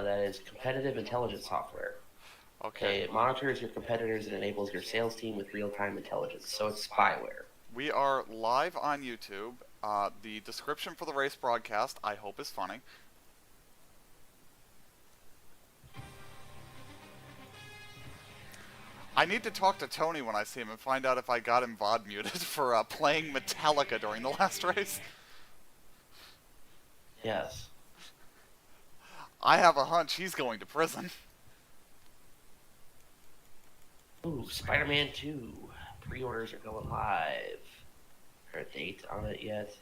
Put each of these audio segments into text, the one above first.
that is competitive intelligence software. Okay. It monitors your competitors and enables your sales team with real-time intelligence. So it's spyware. We are live on YouTube. The description for the race broadcast, I hope, is funny. I need to talk to Tony when I see him and find out if I got him VOD muted for playing Metallica during the last race. Yes. I have a hunch he's going to prison. Ooh, Spider-Man 2. Pre-orders are going live. Is there a date on it yet?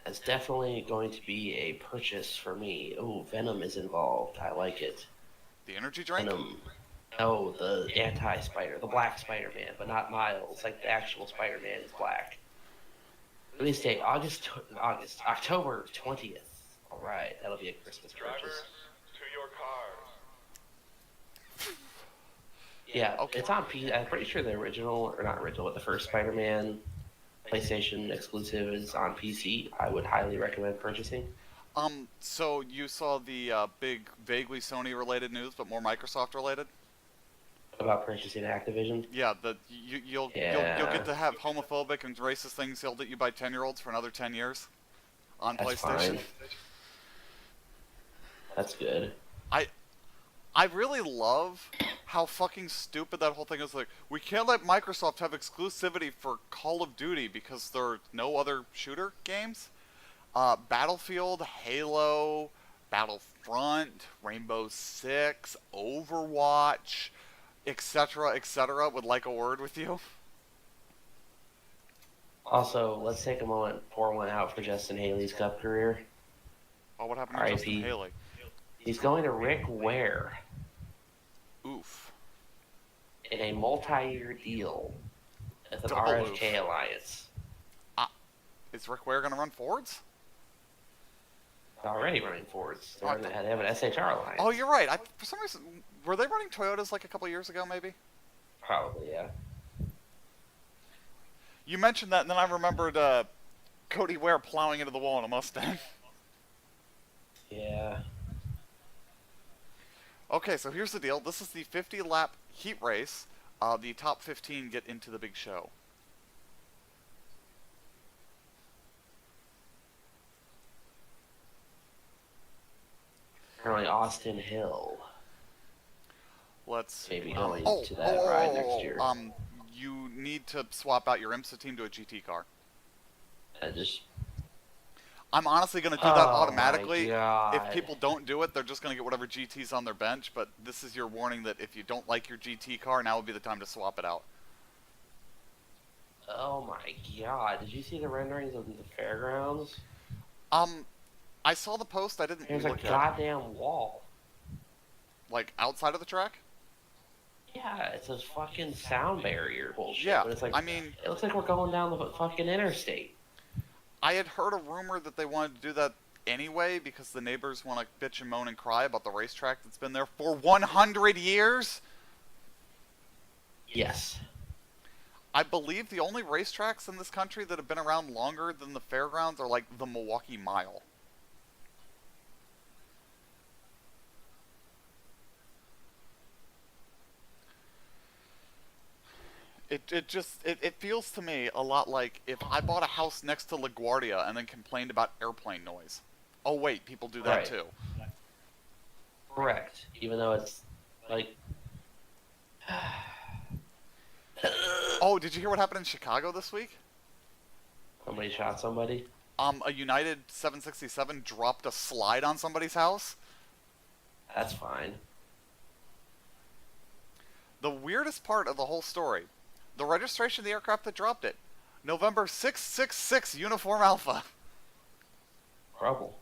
It's definitely going to be a purchase for me. Oh, Venom is involved. I like it. The energy drink? Venom. Oh, the anti-Spider, the Black Spider-Man, but not Miles. Like the actual Spider-Man is black. Release date October 20th. All right, that'll be a Christmas purchase. To your cars. Yeah, Okay. it's on PC. I'm pretty sure the original, or not original, but the first Spider-Man PlayStation exclusive is on PC. I would highly recommend purchasing. So you saw the big, vaguely Sony-related news, but more Microsoft-related? About purchasing Activision. Yeah, you'll get to have homophobic and racist things yelled at you by 10-year-olds for another 10 years on That's PlayStation. fine. That's good. I really love how fucking stupid that whole thing is. Like, we can't let Microsoft have exclusivity for Call of Duty because there are no other shooter games. Battlefield, Halo, Battlefront, Rainbow Six, Overwatch, etc., would like a word with you. Also, let's take a moment and pour one out for Justin Haley's Cup career. Oh, what happened to R.I.P. Justin Haley? He's going to Rick Ware Oof. in a multi-year deal with an Double RFK oof. alliance. Is Rick Ware going to run Fords? Already running Fords. They have an SHR alliance. Oh, you're right. For some reason, were they running Toyotas like a couple years ago, maybe? Probably, yeah. You mentioned that, and then I remembered Cody Ware plowing into the wall in a Mustang. Yeah. Okay, so here's the deal. This is the 50-lap heat race. The top 15 get into the big show. Apparently Austin Hill. Let's Maybe going to that ride next year. You need to swap out your IMSA team to a GT car. I'm honestly going to do that automatically. If people don't do it, they're just going to get whatever GT's on their bench, but this is your warning that if you don't like your GT car, now would be the time to swap it out. Oh my god, did you see the renderings of the fairgrounds? I saw the post, I didn't There's a look at it. goddamn wall. Like, outside of the track? Yeah, it's a fucking sound barrier bullshit. Yeah, But it's like, I mean... it looks like we're going down the fucking interstate. I had heard a rumor that they wanted to do that anyway because the neighbors want to bitch and moan and cry about the racetrack that's been there for 100 years. Yes. I believe the only racetracks in this country that have been around longer than the fairgrounds are like the Milwaukee Mile. It feels to me a lot like if I bought a house next to LaGuardia and then complained about airplane noise. Oh wait, people do that too. Correct. Even though it's like... Oh, did you hear what happened in Chicago this week? Somebody shot somebody? A United 767 dropped a slide on somebody's house. That's fine. The weirdest part of the whole story, the registration of the aircraft that dropped it, November 666 Uniform Alpha. Trouble.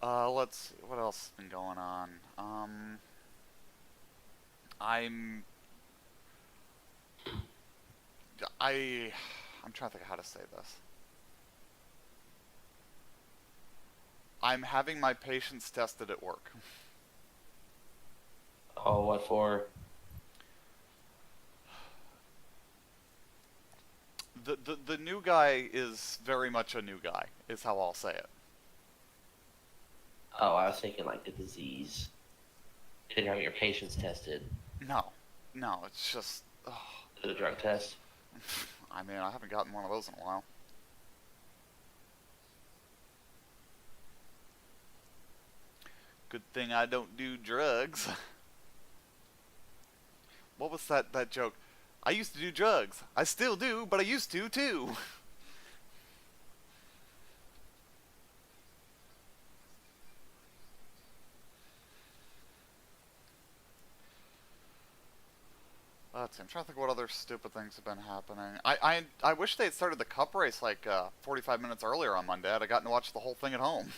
Let's see, what else has been going on? I'm trying to think of how to say this. I'm having my patience tested at work. Oh, what for? The new guy is very much a new guy, is how I'll say it. Oh, I was thinking like the disease. Did you have your patients tested? No, it's just. Oh, The drug test? I mean, I haven't gotten one of those in a while. Good thing I don't do drugs. What was that joke? I used to do drugs. I still do, but I used to too. Let's see, I'm trying to think what other stupid things have been happening. I wish they had started the cup race like 45 minutes earlier on Monday. I'd have gotten to watch the whole thing at home.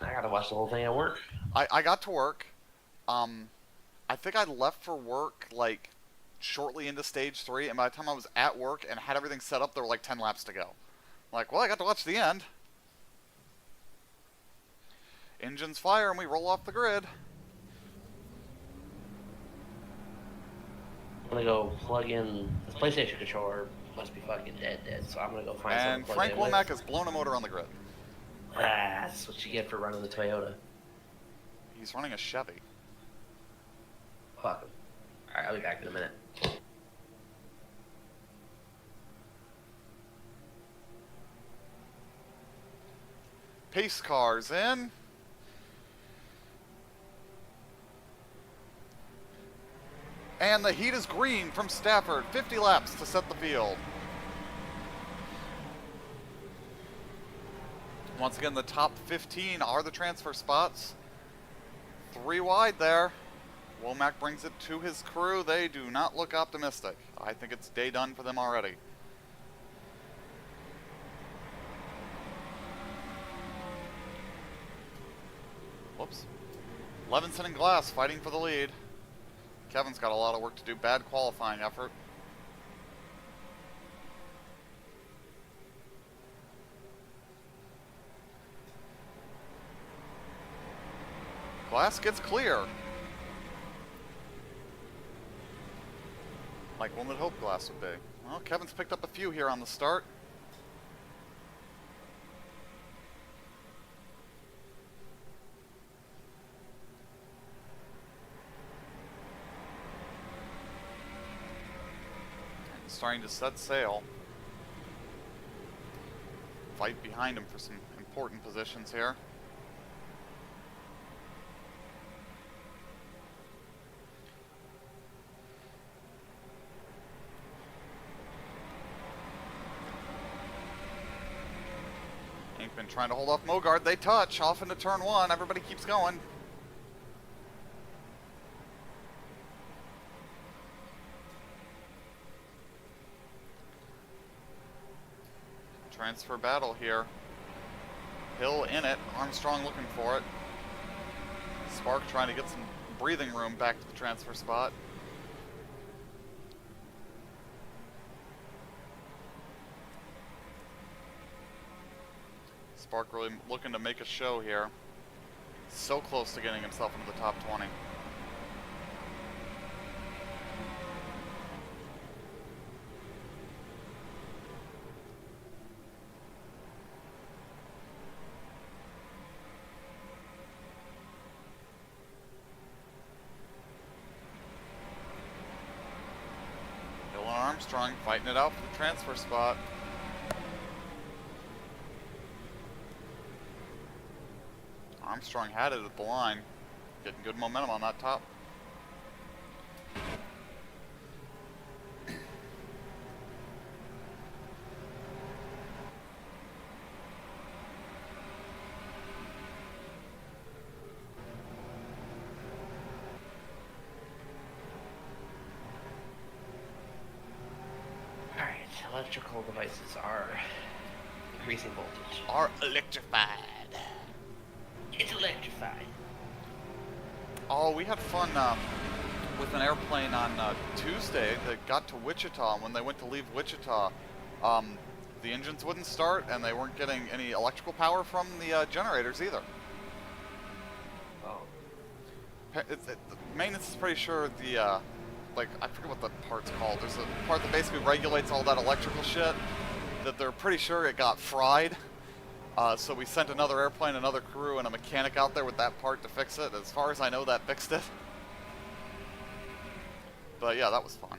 I gotta watch the whole thing at work. I got to work. I think I left for work like shortly into stage 3, and by the time I was at work and had everything set up, there were like 10 laps to go. Like, well, I got to watch the end. Engines fire and we roll off the grid. I'm gonna go plug in this PlayStation controller. Must be fucking dead, so I'm gonna go find something. And Frank Womack has blown a motor on the grid. That's what you get for running the Toyota. He's running a Chevy. Fuck him. Alright, I'll be back in a minute. Pace cars in. And the heat is green from Stafford. 50 laps to set the field. Once again, the top 15 are the transfer spots. 3 wide there. Womack brings it to his crew. They do not look optimistic. I think it's day done for them already. Whoops. Levinson and Glass fighting for the lead. Kevin's got a lot of work to do. Bad qualifying effort. Glass gets clear. Like one would hope Glass would be. Well, Kevin's picked up a few here on the start. Starting to set sail. Fight behind him for some important positions here. Inkman trying to hold off Mogard. They touch off into turn 1. Everybody keeps going. Transfer battle here. Hill in it. Armstrong looking for it. Spark trying to get some breathing room back to the transfer spot. Spark really looking to make a show here. So close to getting himself into the top 20. Armstrong fighting it out for the transfer spot. Armstrong had it at the line. Getting good momentum on that top. Electrical devices are increasing voltage. Are electrified. It's electrified. Oh, we had fun with an airplane on Tuesday that got to Wichita. When they went to leave Wichita, the engines wouldn't start, and they weren't getting any electrical power from the generators either. Oh. The maintenance is pretty sure the like, I forget what the part's called. There's a part that basically regulates all that electrical shit, that they're pretty sure it got fried. So we sent another airplane, another crew, and a mechanic out there with that part to fix it. As far as I know, that fixed it. But yeah, that was fun.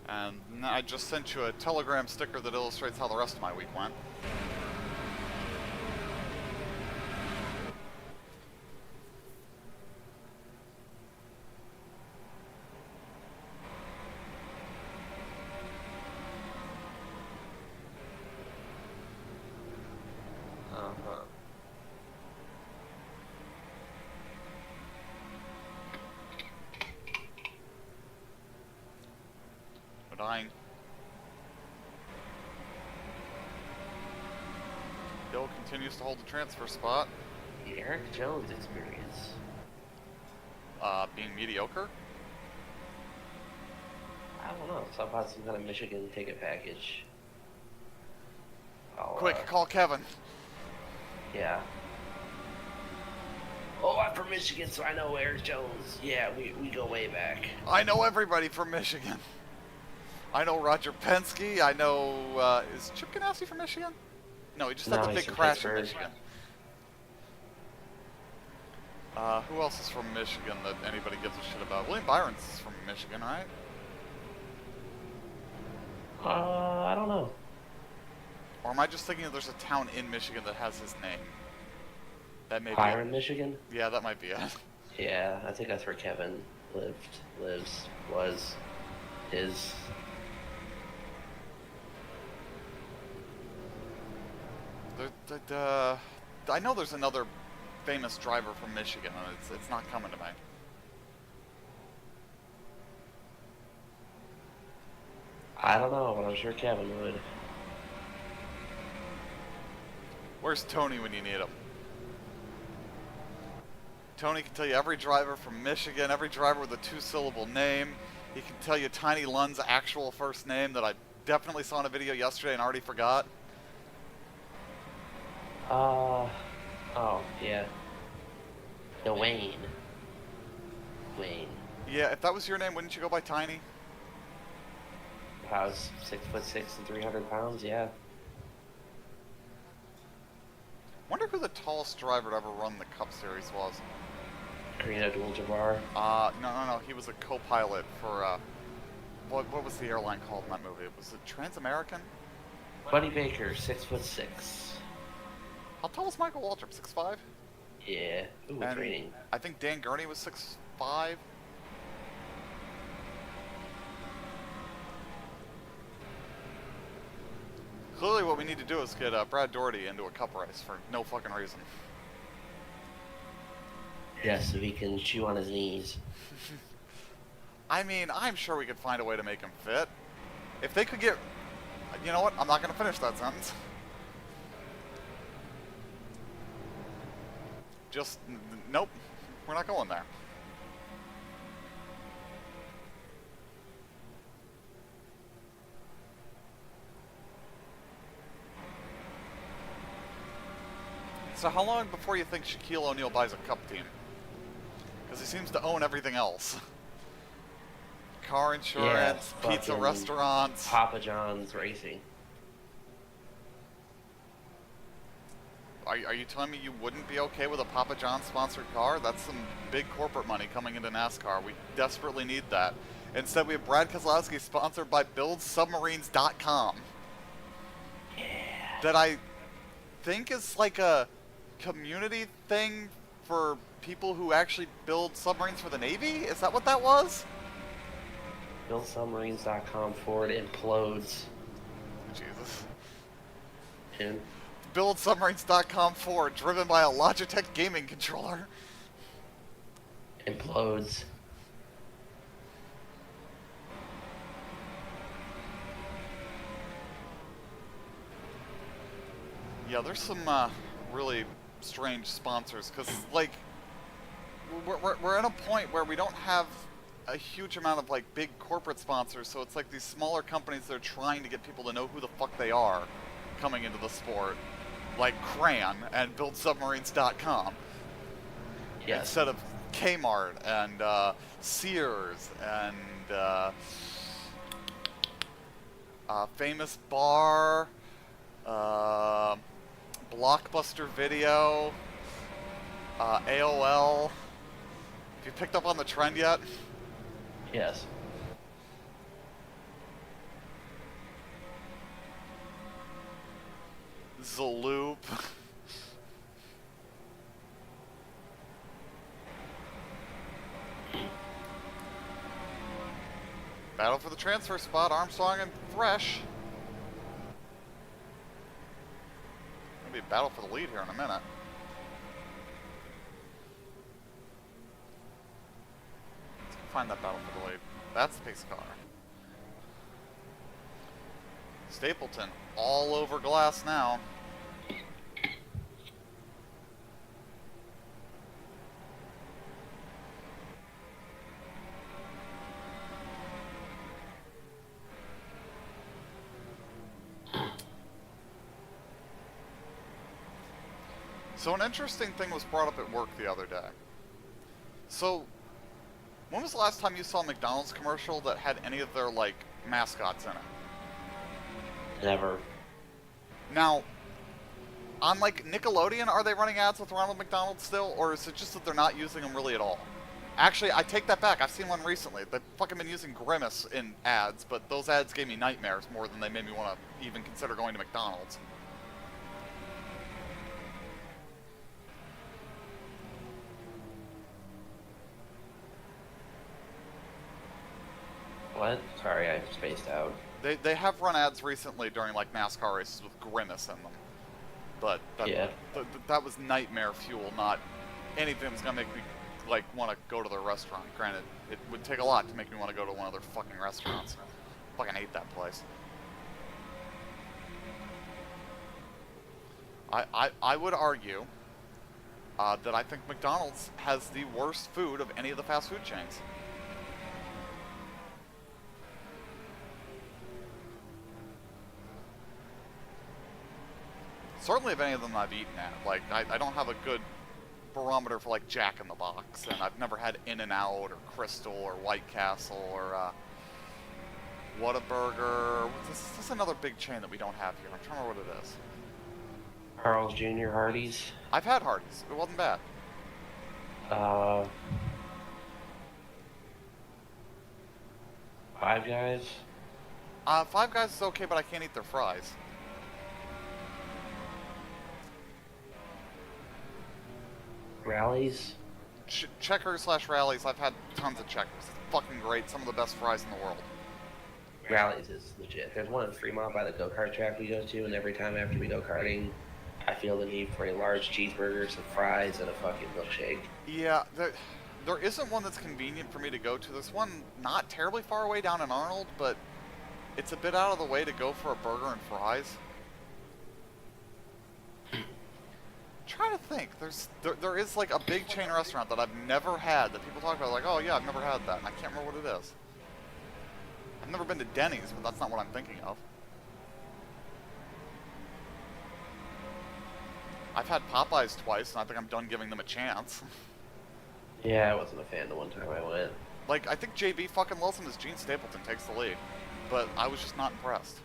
And I just sent you a Telegram sticker that illustrates how the rest of my week went. We're dying. Bill continues to hold the transfer spot. The Eric Jones experience. Being mediocre? I don't know. It's about some kind of Michigan ticket package. Quick, call Kevin. Yeah. Oh, I'm from Michigan, so I know Eric Jones. Yeah, we go way back. I know everybody from Michigan. I know Roger Penske. I know, is Chip Ganassi from Michigan? No, he just had the big crash in Michigan. Who else is from Michigan that anybody gives a shit about? William Byron's is from Michigan, right? I don't know. Or am I just thinking that there's a town in Michigan that has his name? That may be Byron, Michigan? Yeah, that might be it. Yeah, I think that's where Kevin was, his. I know there's another famous driver from Michigan, and it's not coming to me. I don't know, but I'm sure Kevin would. Where's Tony when you need him? Tony can tell you every driver from Michigan, every driver with a two-syllable name. He can tell you Tiny Lund's actual first name that I definitely saw in a video yesterday and already forgot. Oh, yeah. Wayne. Yeah, if that was your name, wouldn't you go by Tiny? If I was 6'6" and 300 pounds, yeah. Wonder who the tallest driver to ever run the Cup Series was. Karina Abdul-Jabbar. No. He was a co-pilot for, what was the airline called in that movie? Was it Trans-American? Buddy Baker, 6'6". How tall was Michael Waltrip? 6'5"? Yeah. Ooh, training. I think Dan Gurney was 6'5". Clearly what we need to do is get Brad Doherty into a cup race for no fucking reason. Yeah, so he can chew on his knees. I mean, I'm sure we could find a way to make him fit. If they could get... You know what? I'm not going to finish that sentence. Just... Nope. We're not going there. So how long before you think Shaquille O'Neal buys a cup team? Because he seems to own everything else. Car insurance, yeah, pizza restaurants. Papa John's Racing. Are you telling me you wouldn't be okay with a Papa John's sponsored car? That's some big corporate money coming into NASCAR. We desperately need that. Instead, we have Brad Keselowski sponsored by BuildSubmarines.com. Yeah. That I think is like a community thing for people who actually build submarines for the Navy? Is that what that was? BuildSubmarines.com Ford implodes. Jesus. And BuildSubmarines.com Ford, driven by a Logitech gaming controller. Implodes. Yeah, there's some really strange sponsors, because, like, we're at a point where we don't have a huge amount of like big corporate sponsors, so it's like these smaller companies that are trying to get people to know who the fuck they are coming into the sport, like Cran and BuildSubmarines.com, Yes. instead of Kmart and Sears and Famous Bar, Blockbuster Video, AOL. Have you picked up on the trend yet? Yes. Zaloop. Battle for the transfer spot, Armstrong and Fresh. Gonna be a battle for the lead here in a minute. Let's find that battle for the lead. That's the pace car. Stapleton all over glass now. So an interesting thing was brought up at work the other day. So, when was the last time you saw a McDonald's commercial that had any of their, like, mascots in it? Never. Now, on, like, Nickelodeon, are they running ads with Ronald McDonald still? Or is it just that they're not using them really at all? Actually, I take that back. I've seen one recently. They've fucking been using Grimace in ads, but those ads gave me nightmares more than they made me want to even consider going to McDonald's. What? Sorry, I spaced out. They have run ads recently during, like, NASCAR races with Grimace in them. But Yeah. that was nightmare fuel, not anything that's going to make me, like, want to go to their restaurant. Granted, it would take a lot to make me want to go to one of their fucking restaurants. Fucking hate that place. I would argue that I think McDonald's has the worst food of any of the fast food chains. Certainly of any of them I've eaten at. Like, I don't have a good barometer for, like, Jack in the Box, and I've never had In-N-Out or Crystal or White Castle or Whataburger. This is another big chain that we don't have here. I'm trying to remember what it is. Carl's Jr., Hardee's. I've had Hardee's. It wasn't bad. Five Guys. Five Guys is okay, but I can't eat their fries. Rallies. Checkers / Rallies. I've had tons of Checkers. It's fucking great. Some of the best fries in the world. Rallies is legit. There's one in Fremont by the go-kart track we go to, and every time after we go karting, I feel the need for a large cheeseburger, some fries, and a fucking milkshake. Yeah, there isn't one that's convenient for me to go to. There's one not terribly far away down in Arnold, but it's a bit out of the way to go for a burger and fries. Trying to think. There is like a big chain restaurant that I've never had that people talk about, like, oh yeah, I've never had that, and I can't remember what it is. I've never been to Denny's, but that's not what I'm thinking of. I've had Popeyes twice, and I think I'm done giving them a chance. Yeah, I wasn't a fan the one time I went. Like, I think JB fucking loves him as Gene Stapleton takes the lead, but I was just not impressed.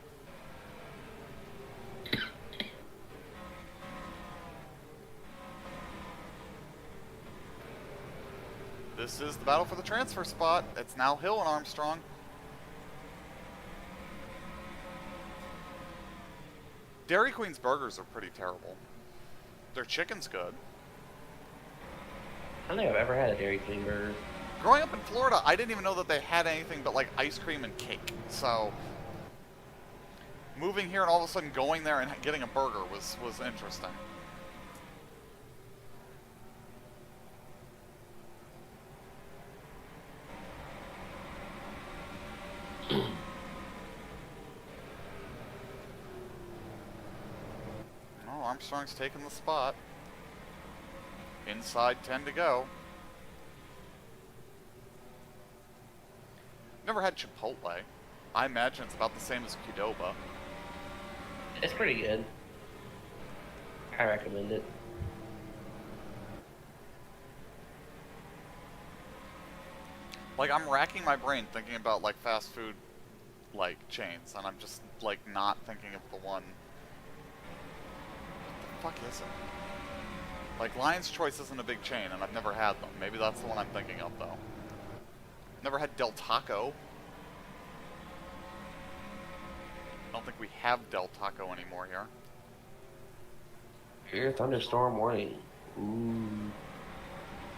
This is the battle for the transfer spot. It's now Hill and Armstrong. Dairy Queen's burgers are pretty terrible. Their chicken's good. I don't think I've ever had a Dairy Queen burger. Growing up in Florida, I didn't even know that they had anything but like ice cream and cake. So moving here and all of a sudden going there and getting a burger was interesting. Oh, Armstrong's taking the spot. Inside 10 to go. Never had Chipotle. I imagine it's about the same as Qdoba. It's pretty good. I recommend it. Like, I'm racking my brain thinking about, like, fast food, like, chains, and I'm just, like, not thinking of the one. What the fuck is it? Like, Lion's Choice isn't a big chain, and I've never had them. Maybe that's the one I'm thinking of, though. Never had Del Taco. I don't think we have Del Taco anymore here. Here, thunderstorm warning. Ooh.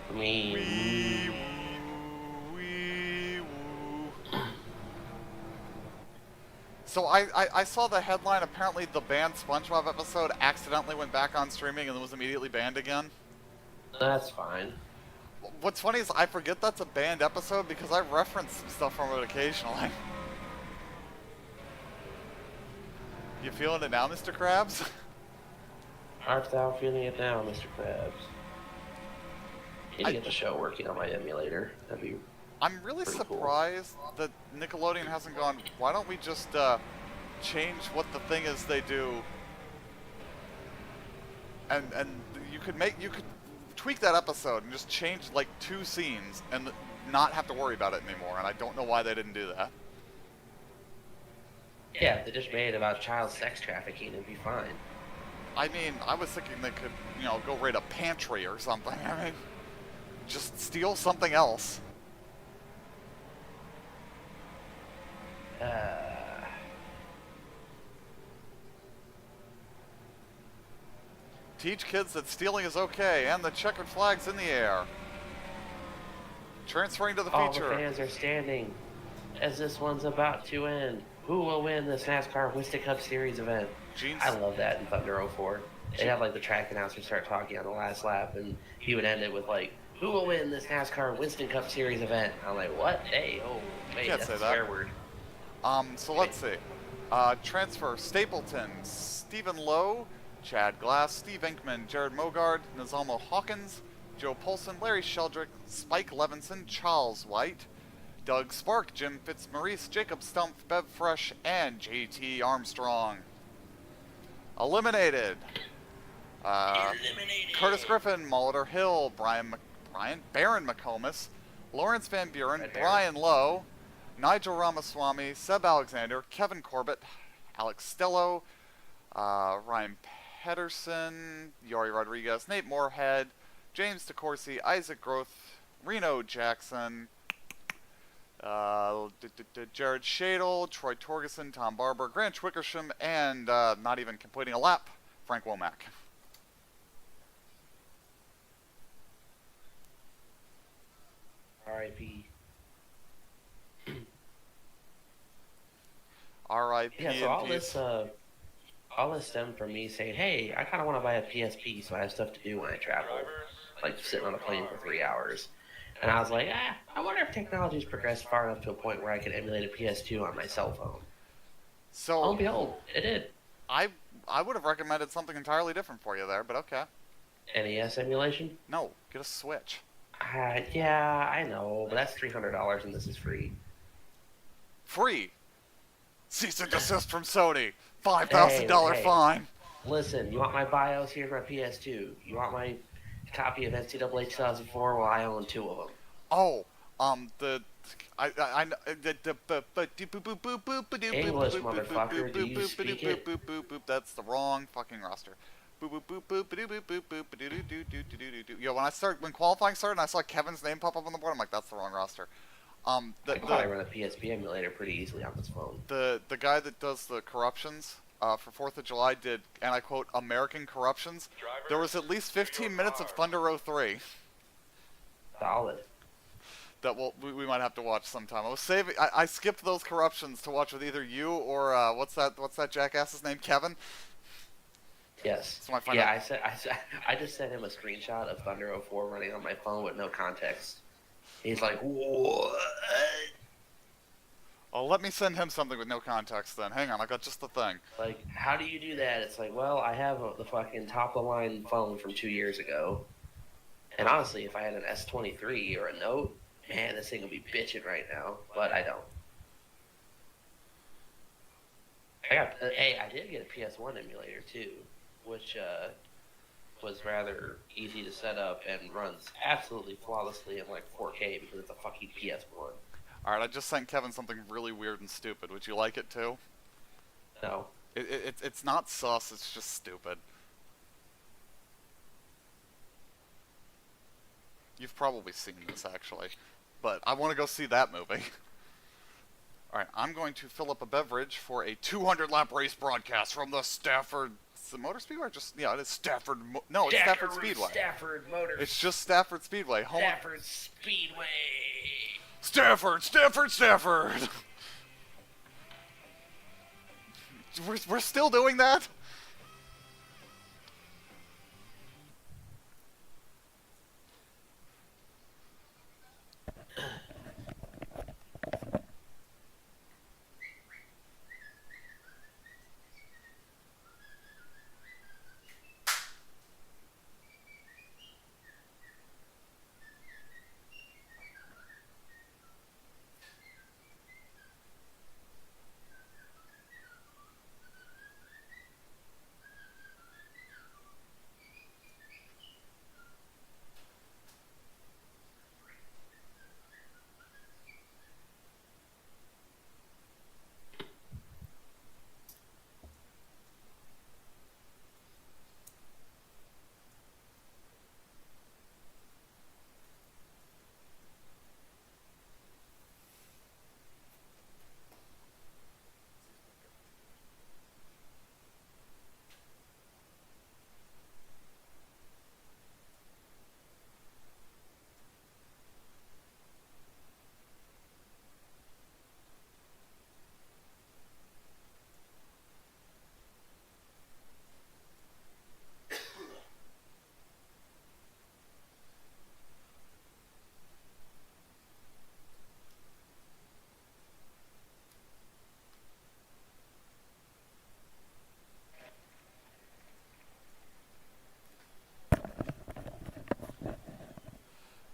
I mean... Wee woo, wee woo. So I saw the headline, apparently the banned SpongeBob episode accidentally went back on streaming and then was immediately banned again. That's fine. What's funny is I forget that's a banned episode because I reference some stuff from it occasionally. You feeling it now, Mr. Krabs? Art thou feeling it now, Mr. Krabs? Need to get the show working on my emulator. That'd be I'm really surprised that Nickelodeon hasn't gone, why don't we just change what the thing is they do, and you could tweak that episode and just change like 2 scenes and not have to worry about it anymore, and I don't know why they didn't do that. Yeah, if they just made it about child sex trafficking, it'd be fine. I mean, I was thinking they could, you know, go raid a pantry or something. I mean, just steal something else. Teach kids that stealing is okay, and the checkered flag's in the air. Transferring to the feature. All the fans are standing as this one's about to end. Who will win this NASCAR Winston Cup Series event? I love that in Thunder 04. They have like the track announcer start talking on the last lap, and he would end it with like, "Who will win this NASCAR Winston Cup Series event?" I'm like, "What? Hey, oh, wait, Can't that's say a that. swear word." So let's see. Transfer: Stapleton, Stephen Lowe, Chad Glass, Steve Inkman, Jared Mogard, Nazalmo Hawkins, Joe Polson, Larry Sheldrick, Spike Levinson, Charles White, Doug Spark, Jim Fitzmaurice, Jacob Stumpf, Bev Fresh, and JT Armstrong. Eliminated. Curtis Griffin, Molitor Hill, Baron McComas, Lawrence Van Buren, Brian Lowe, Nigel Ramaswamy, Seb Alexander, Kevin Corbett, Alex Stello, Ryan Pedersen, Yori Rodriguez, Nate Moorhead, James DeCourcy, Isaac Groth, Reno Jackson, Jared Shadle, Troy Torgeson, Tom Barber, Grant Wickersham, and not even completing a lap, Frank Womack. R.I.P. R.I.P. Yeah, so all this stemmed from me saying, "Hey, I kind of want to buy a PSP, so I have stuff to do when I travel, like sitting on a plane for 3 hours." And I was like, I wonder if technology's progressed far enough to a point where I can emulate a PS2 on my cell phone. So, lo and behold, it did. I would have recommended something entirely different for you there, but okay. NES emulation? No, get a Switch. Yeah, I know, but that's $300 and this is free. Free. Cease and desist from Sony. $5,000 fine. Listen, you want my BIOS? Here's my PS2. You want my copy of NCAA 2004? Well, I own 2 of them. Oh, English, motherfucker. Do you speak it? That's the wrong fucking roster. Yo, when qualifying started and I saw Kevin's name pop up on the board, I'm like, that's the wrong roster. I can probably run a PSP emulator pretty easily on this phone. The guy that does the corruptions for 4th of July did, and I quote, American corruptions. There was at least 15 minutes of Thunder 03. Solid. That we might have to watch sometime. I was saving. I skipped those corruptions to watch with either you or what's that jackass's name, Kevin? Yes. So I just sent him a screenshot of Thunder 04 running on my phone with no context. He's like, what? Oh, let me send him something with no context then. Hang on, I got just the thing. Like, how do you do that? It's like, well, I have the fucking top-of-the-line phone from 2 years ago. And honestly, if I had an S23 or a Note, man, this thing would be bitching right now. But I don't. I did get a PS1 emulator too, which was rather easy to set up and runs absolutely flawlessly in like 4K because it's a fucking PS1. Alright, I just sent Kevin something really weird and stupid. Would you like it too? No. It's not sus, it's just stupid. You've probably seen this, actually. But I want to go see that movie. Alright, I'm going to fill up a beverage for a 200-lap race broadcast from the Stafford... Is it Motor Speedway or just... Yeah, it is Stafford... No, it's Stafford Speedway. Stafford Motor. It's just Stafford Speedway. Stafford Speedway. Stafford! Stafford! Stafford! We're still doing that?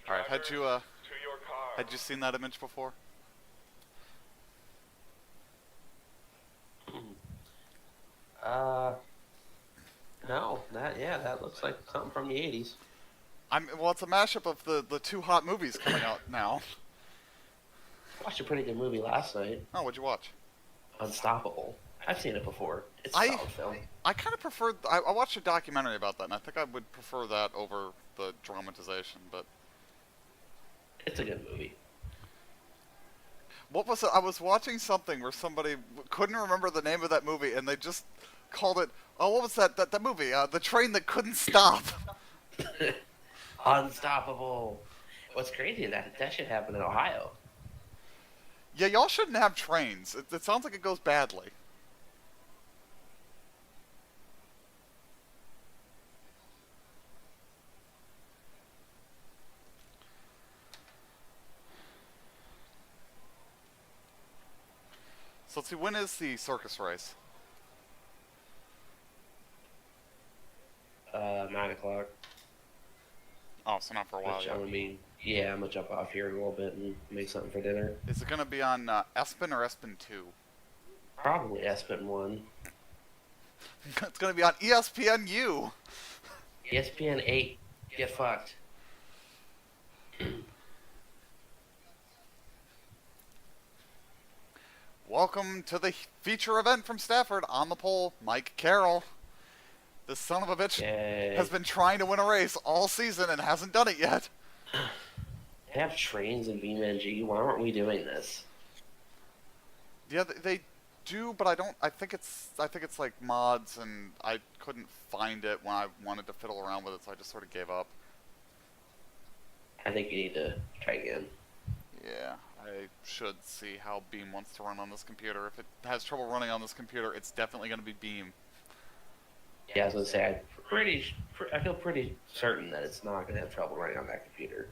Alright, had you seen that image before? No, that looks like something from the 80s. Well, it's a mashup of the two hot movies coming out now. I watched a pretty good movie last night. Oh, what'd you watch? Unstoppable. I've seen it before. It's a solid film. I kind of preferred... I watched a documentary about that, and I think I would prefer that over the dramatization, but... It's a good movie. What was it? I was watching something where somebody couldn't remember the name of that movie, and they just called it... Oh, what was that movie? The Train That Couldn't Stop. Unstoppable. What's crazy, that should happen in Ohio. Yeah, y'all shouldn't have trains. It sounds like it goes badly. So let's see, when is the circus race? 9 o'clock. Oh, so not for a while yet. I'm gonna jump off here in a little bit and make something for dinner. Is it gonna be on ESPN or ESPN 2? Probably ESPN 1. It's gonna be on ESPNU. ESPN 8. Get fucked. Welcome to the feature event from Stafford. On the pole, Mike Carroll. This son of a bitch has been trying to win a race all season and hasn't done it yet. They have trains in BeamNG. Why aren't we doing this? Yeah, they do, but I think it's like mods, and I couldn't find it when I wanted to fiddle around with it, so I just sort of gave up. I think you need to try again. Yeah, I should see how Beam wants to run on this computer. If it has trouble running on this computer, it's definitely going to be Beam. Yeah, I was gonna say I feel pretty certain that it's not gonna have trouble running on that computer.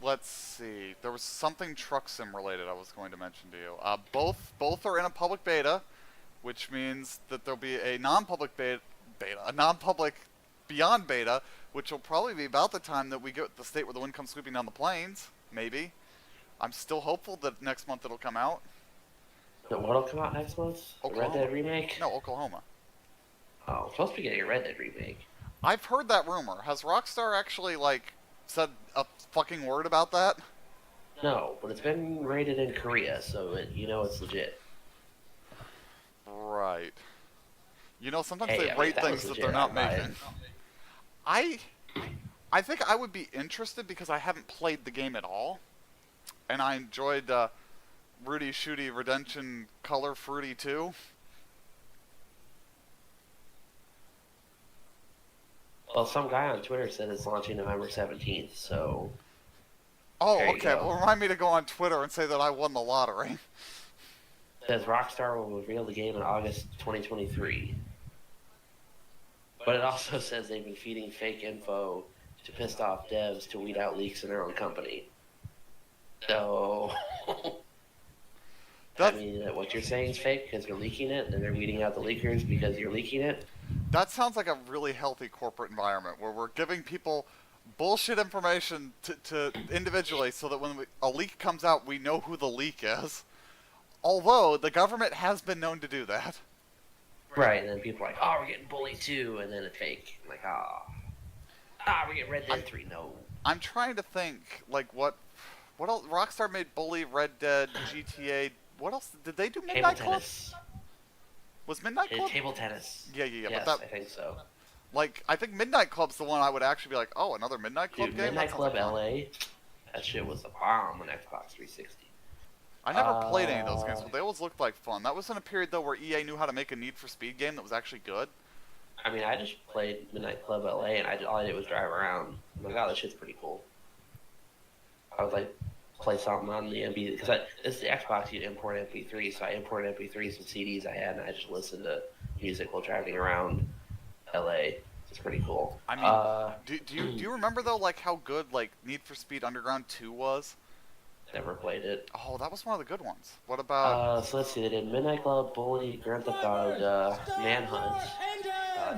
Let's see. There was something Truck Sim related I was going to mention to you. Both are in a public beta, which means that there'll be a non-public a non-public beyond beta, which will probably be about the time that we get the state where the wind comes sweeping down the plains. Maybe. I'm still hopeful that next month it'll come out. What'll come out next month? The Red Oklahoma. Dead remake? No, Oklahoma. Oh, supposed to be getting a Red Dead remake. I've heard that rumor. Has Rockstar actually, like, said a fucking word about that? No, but it's been rated in Korea, so it's legit. Right. You know, sometimes they Hey, I mean, if rate that was things that they're legit, not I'd buy it. making. I I think I would be interested because I haven't played the game at all, and I enjoyed Rudy Shooty Redemption Color Fruity 2. Well, some guy on Twitter said it's launching November 17th, so Oh, there you okay. go. Well, remind me to go on Twitter and say that I won the lottery. It says Rockstar will reveal the game in August 2023. But it also says they've been feeding fake info to pissed off devs to weed out leaks in their own company. So, I mean, what you're saying is fake because you're leaking it, and they're weeding out the leakers because you're leaking it. That sounds like a really healthy corporate environment where we're giving people bullshit information to individually so that when a leak comes out, we know who the leak is. Although, the government has been known to do that. Right, and then people are like, oh, we're getting bullied too, and then it's fake. I'm like, we're getting Red Dead 3, no. I'm trying to think, like, what else? Rockstar made Bully, Red Dead, GTA. What else? Did they do Midnight Table Club? tennis. Was Midnight Club? Table tennis. Yeah. Yes, But that, I think so. like, I think Midnight Club's the one I would actually be like, oh, another Midnight Club Dude, game? Midnight That sounds Club like fun. LA, that shit was a bomb on Xbox 360. I never played any of those games, but they always looked like fun. That was in a period, though, where EA knew how to make a Need for Speed game that was actually good. I mean, I just played Midnight Club LA, and all I did was drive around. I'm like, oh, this shit's pretty cool. I would, like, play something on the MP, because this is the Xbox, you import MP3, so I imported MP3s and CDs I had, and I just listened to music while driving around LA. It's pretty cool. I mean, do you remember, though, like, how good, like, Need for Speed Underground 2 was? Never played it. Oh, that was one of the good ones. What about... So let's see, they did Midnight Club, Bully, Grand Theft Auto, Manhunt,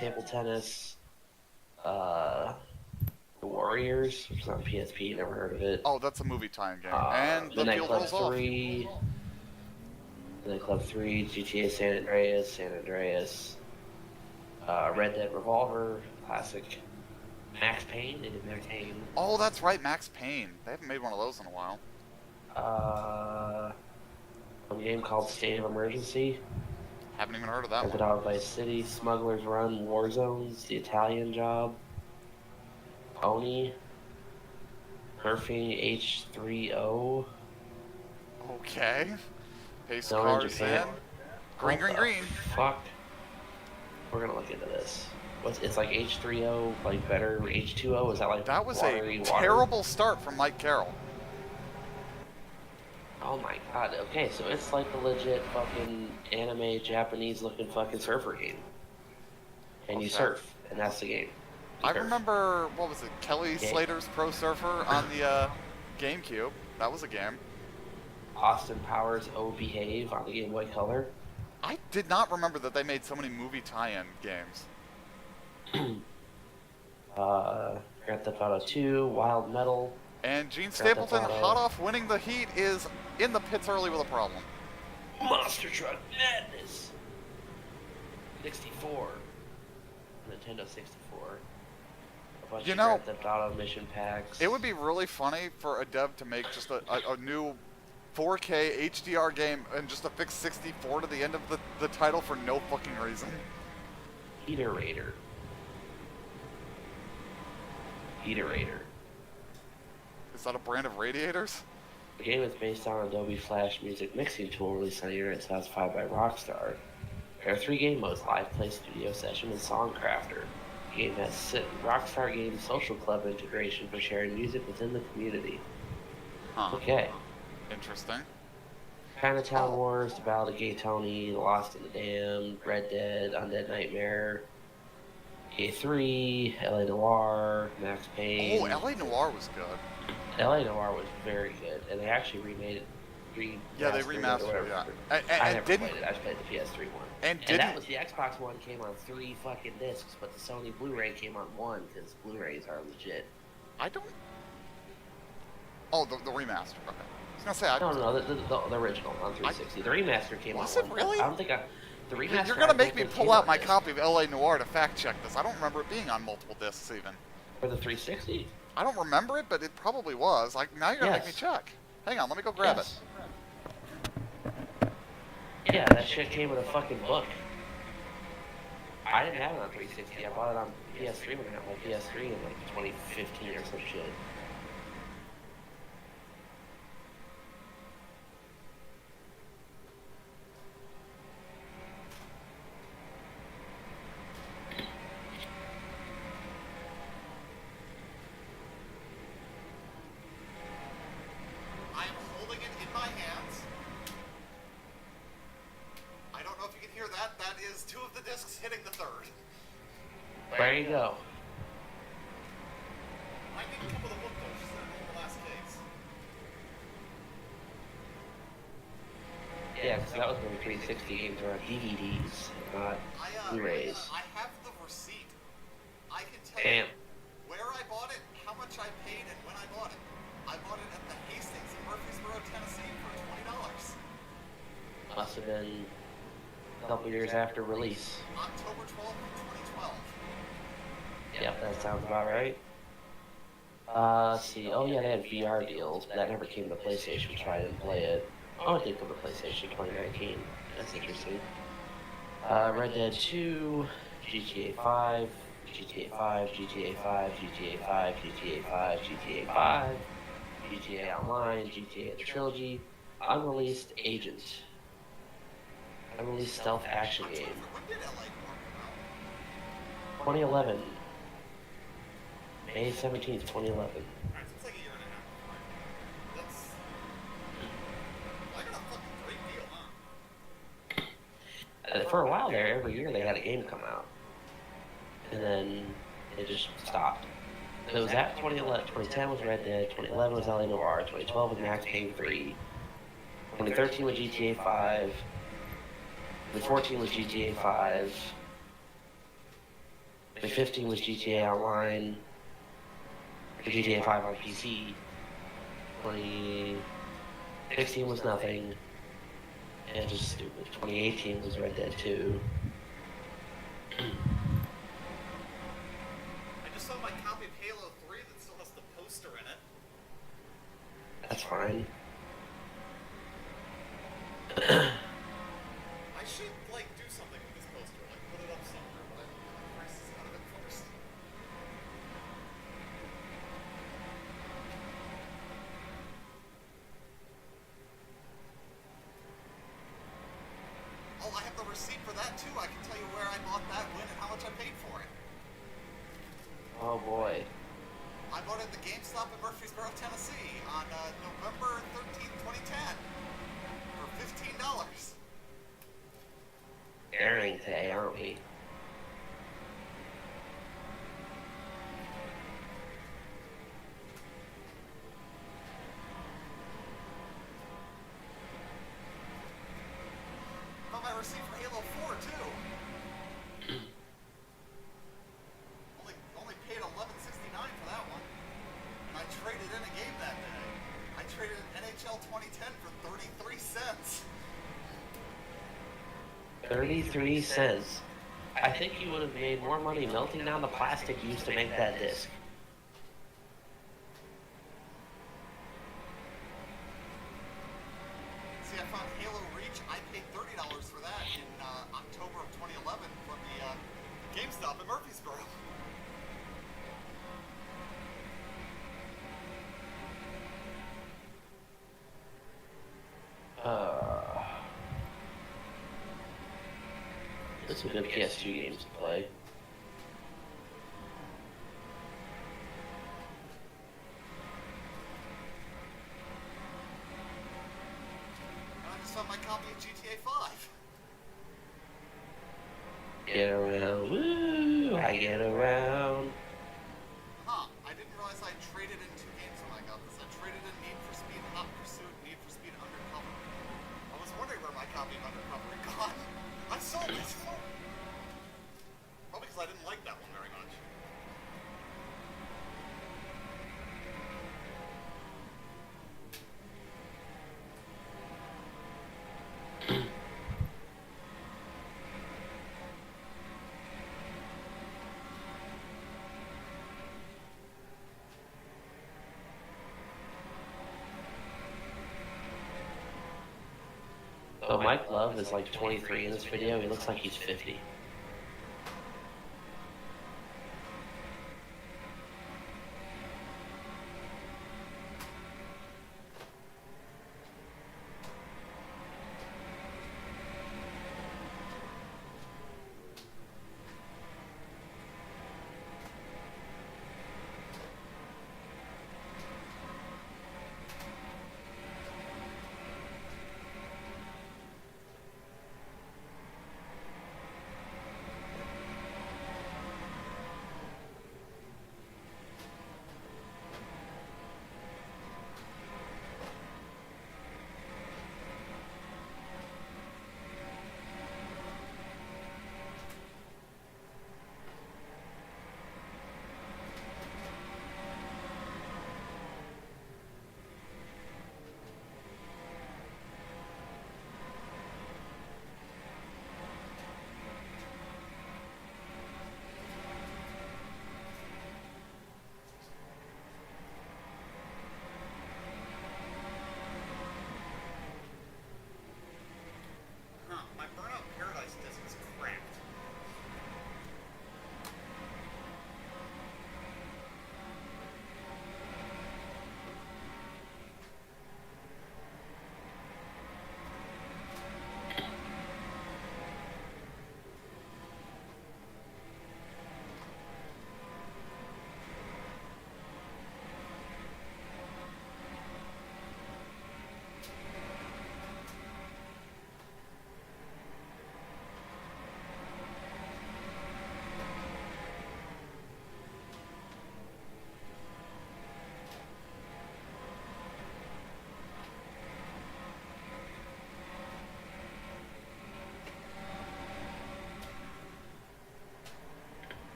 Table Tennis, The Warriors, which is on PSP, never heard of it. Oh, that's a movie tie-in game. And the Midnight field Club rolls off. 3, Midnight Club 3, GTA San Andreas, Red Dead Revolver, classic. Max Payne, they did Max Payne. Oh, that's right, Max Payne. They haven't made one of those in a while. A game called State of Emergency. Haven't even heard of that Rented one. out Vice City, Smuggler's Run, War Zones, The Italian Job, Oni, Murphy H3O. Okay. Pace Zone in cars Japan. in. Green. Fuck. We're gonna look into this. It's like H3O, like better H2O? Is that like That was watery a water? terrible start from Mike Carroll. Oh my god, okay, so it's like a legit fucking anime Japanese looking fucking surfer game. And you Okay. surf, and that's the game. You I surf. remember, what was it, Kelly Okay. Slater's Pro Surfer on the GameCube. That was a game. Austin Powers O Behave on the Game Boy Color. I did not remember that they made so many movie tie-in games. Grand Theft Auto 2, Wild Metal. And Gene Grand Theft Stapleton, Auto. hot off winning the heat, is in the pits early with a problem. Monster Truck Madness. 64. Nintendo 64. A bunch You of know, Grand Theft Auto mission packs. It would be really funny for a dev to make just a new 4K HDR game and just affix 64 to the end of the title for no fucking reason. Heaterator. Is that a brand of radiators? The game is based on Adobe Flash music mixing tool released on the Internet 2005 by Rockstar. There are 3 game modes: Live Play, Studio Session, and Songcrafter. The game has Rockstar Games Social Club integration for sharing music within the community. Huh. Okay. Interesting. Chinatown Wars, The Ballad of Gay Tony, The Lost and the Damned, Red Dead, Undead Nightmare, A3, LA Noire, Max Payne. Oh, LA Noire was good. LA Noire was very good, and they actually remade it. Yeah, they remastered it, yeah. I And never didn't... played it. I just played the PS3 one. And that didn't... was the Xbox one came on 3 fucking discs, but the Sony Blu-ray came on 1 because Blu-rays are legit. I don't... Oh, the remaster. Okay. was gonna say, No, the original on 360. The remaster came out. Was it really? I don't think the remaster. You're gonna make me pull out my disc. copy of LA Noire to fact check this. I don't remember it being on multiple discs even. For the 360. I don't remember it, but it probably was. Like now you're gonna make me check. Hang on, let me go grab it. Yeah, that shit came with a fucking book. I didn't have it on 360. I bought it on PS3 when I got my PS3 in like 2015 or some shit. I am holding it in my hands. I don't know if you can hear that. That is 2 of the discs hitting the 3rd. There you go. I need a couple of the book though, just in the last case. Yeah, because that was when the 360 games were on DVDs, not Blu-rays. I have the receipt. I can tell you where I bought it, how much I paid, and when I bought it. I bought it at the Hastings in Murfreesboro, Tennessee for $20. Must have been a couple years after release. October 12th, 2012. Yep, that sounds about right. Let's see. Oh yeah, they had VR deals, but that never came to PlayStation, so I didn't play it. Oh, it did come to PlayStation 2019. That's interesting. Red Dead 2, GTA 5, GTA 5, GTA 5, GTA 5, GTA 5, GTA 5, GTA Online, GTA The Trilogy, Unreleased Agent, Unreleased Stealth Action Game. 2011. May 17th, 2011. For a while there, every year they had a game come out. And then it just stopped. So it was at 2011, 2010 was Red Dead, 2011 was LA Noire, 2012 was Max Payne 3, 2013 was GTA 5, 2014 was GTA 5, 2015 was GTA Online, GTA 5 on PC, 2016 was nothing, and just stupid. 2018 was Red Dead 2. I just saw my copy of Halo 3 that still has the poster in it. That's fine. I should, like, do something with this poster, like, put it up somewhere, but I'm prices out of it first. Oh, I have the receipt for that, too. I can tell you where I bought that, when, and how much I paid for it. Oh boy. I bought it at the GameStop in Murfreesboro, Tennessee on November 13th, 2010 for $15. Airing today, aren't we? Got my receipt for Halo 4 too. only paid $11.69 for that one. And I traded in a game that day. I traded in NHL 2010 for 33 cents. 33 cents. I think you would have made more money melting down the plastic used to make that disc. See, I found Halo Reach. I paid $30 for that in October of 2011 from the GameStop in Murfreesboro. There's some good PS2 games to play. I just found my copy of GTA 5. Get around, woo! I get around. Huh, I didn't realize I traded in 2 games when I got this. I traded in Need for Speed Hot Pursuit and Need for Speed Undercover. I was wondering where my copy of Undercover had gone. I sold it! Probably because I didn't like that one very much. But Mike Love is like 23 in this video. He looks like he's 50.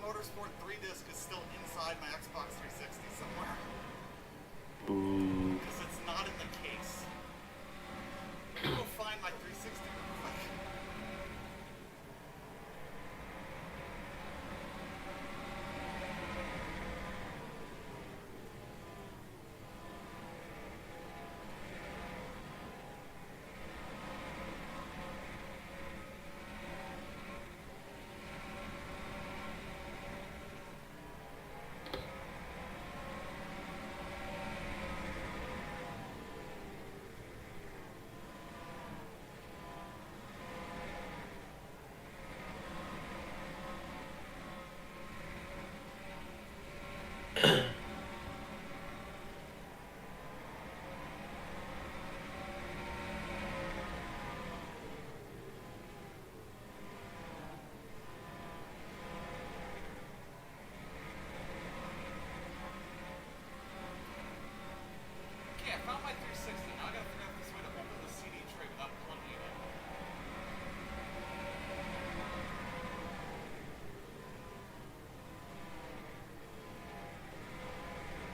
Motorsport 3 disc is still inside my Xbox 360 somewhere. Ooh. Because it's not in the case. Go find my 360 real quick.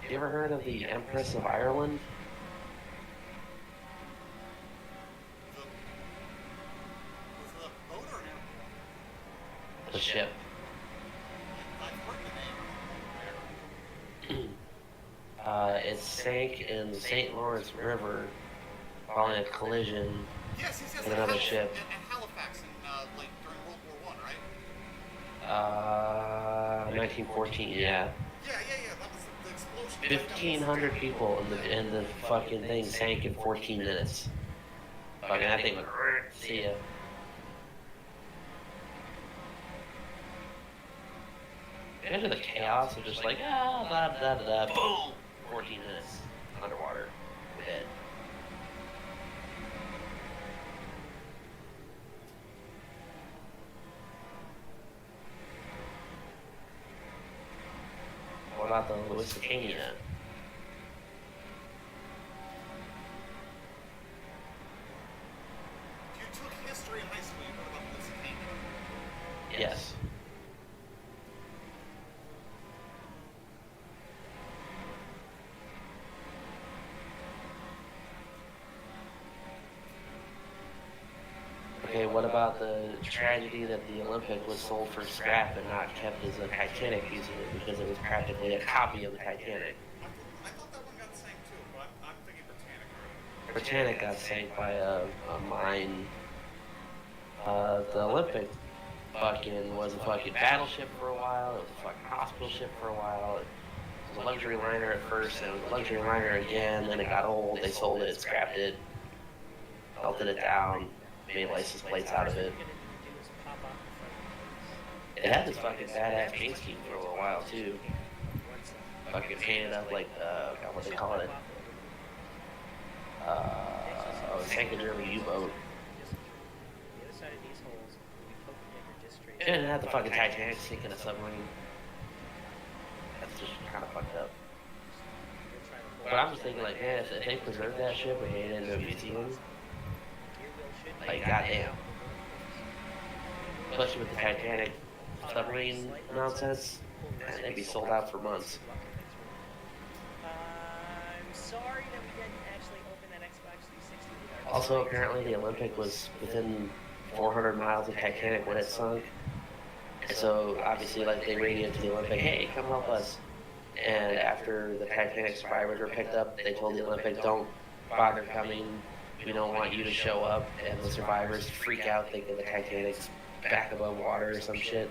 You ever heard of the Empress of Ireland? Was it a boat or an airplane? The ship. I've heard the name. It sank in the St. Lawrence River following a collision Yes, with another ship. At Halifax in, like, during World War I, right? 1914, yeah. Yeah, that was the explosion. 1,500 people in the fucking thing sank in 14 minutes. Fucking that thing went, see ya. Imagine the chaos of just like, blah, blah, blah, boom! 14 minutes underwater. Dead. about the Lusitania? If you took history in high school, you heard about the Lusitania. Yes. Okay, what about the tragedy that the Olympic was sold for scrap and not kept as a Titanic museum because it was practically a copy of the Titanic? I thought that one got sank too, but I'm thinking Britannic. Britannic got sank by a mine. The Olympic fucking was a fucking battleship for a while. It was a fucking hospital ship for a while. It was a luxury liner at first, and it was a luxury liner again. Then it got old. They sold it, scrapped it, melted it down, made license plates out of it. It had this fucking badass paint scheme for a little while too. Fucking painted up like what they call it. Sank a German U-boat. And it had the fucking Titanic sinking a submarine. That's just kind of fucked up. But I'm just thinking, like, man, if they preserved that ship and made it into a museum, like, goddamn. Especially with the Titanic submarine nonsense, man, they'd be sold out for months. I'm sorry that we didn't actually open that Xbox 360 with our Also, apparently, the Olympic was within 400 miles of Titanic when it sunk. And so, obviously, like, they radioed to the Olympic, hey, come help us. And after the Titanic survivors were picked up, they told the Olympic, don't bother coming. We don't want you to show up. And the survivors freak out, thinking the Titanic's back above water or some shit.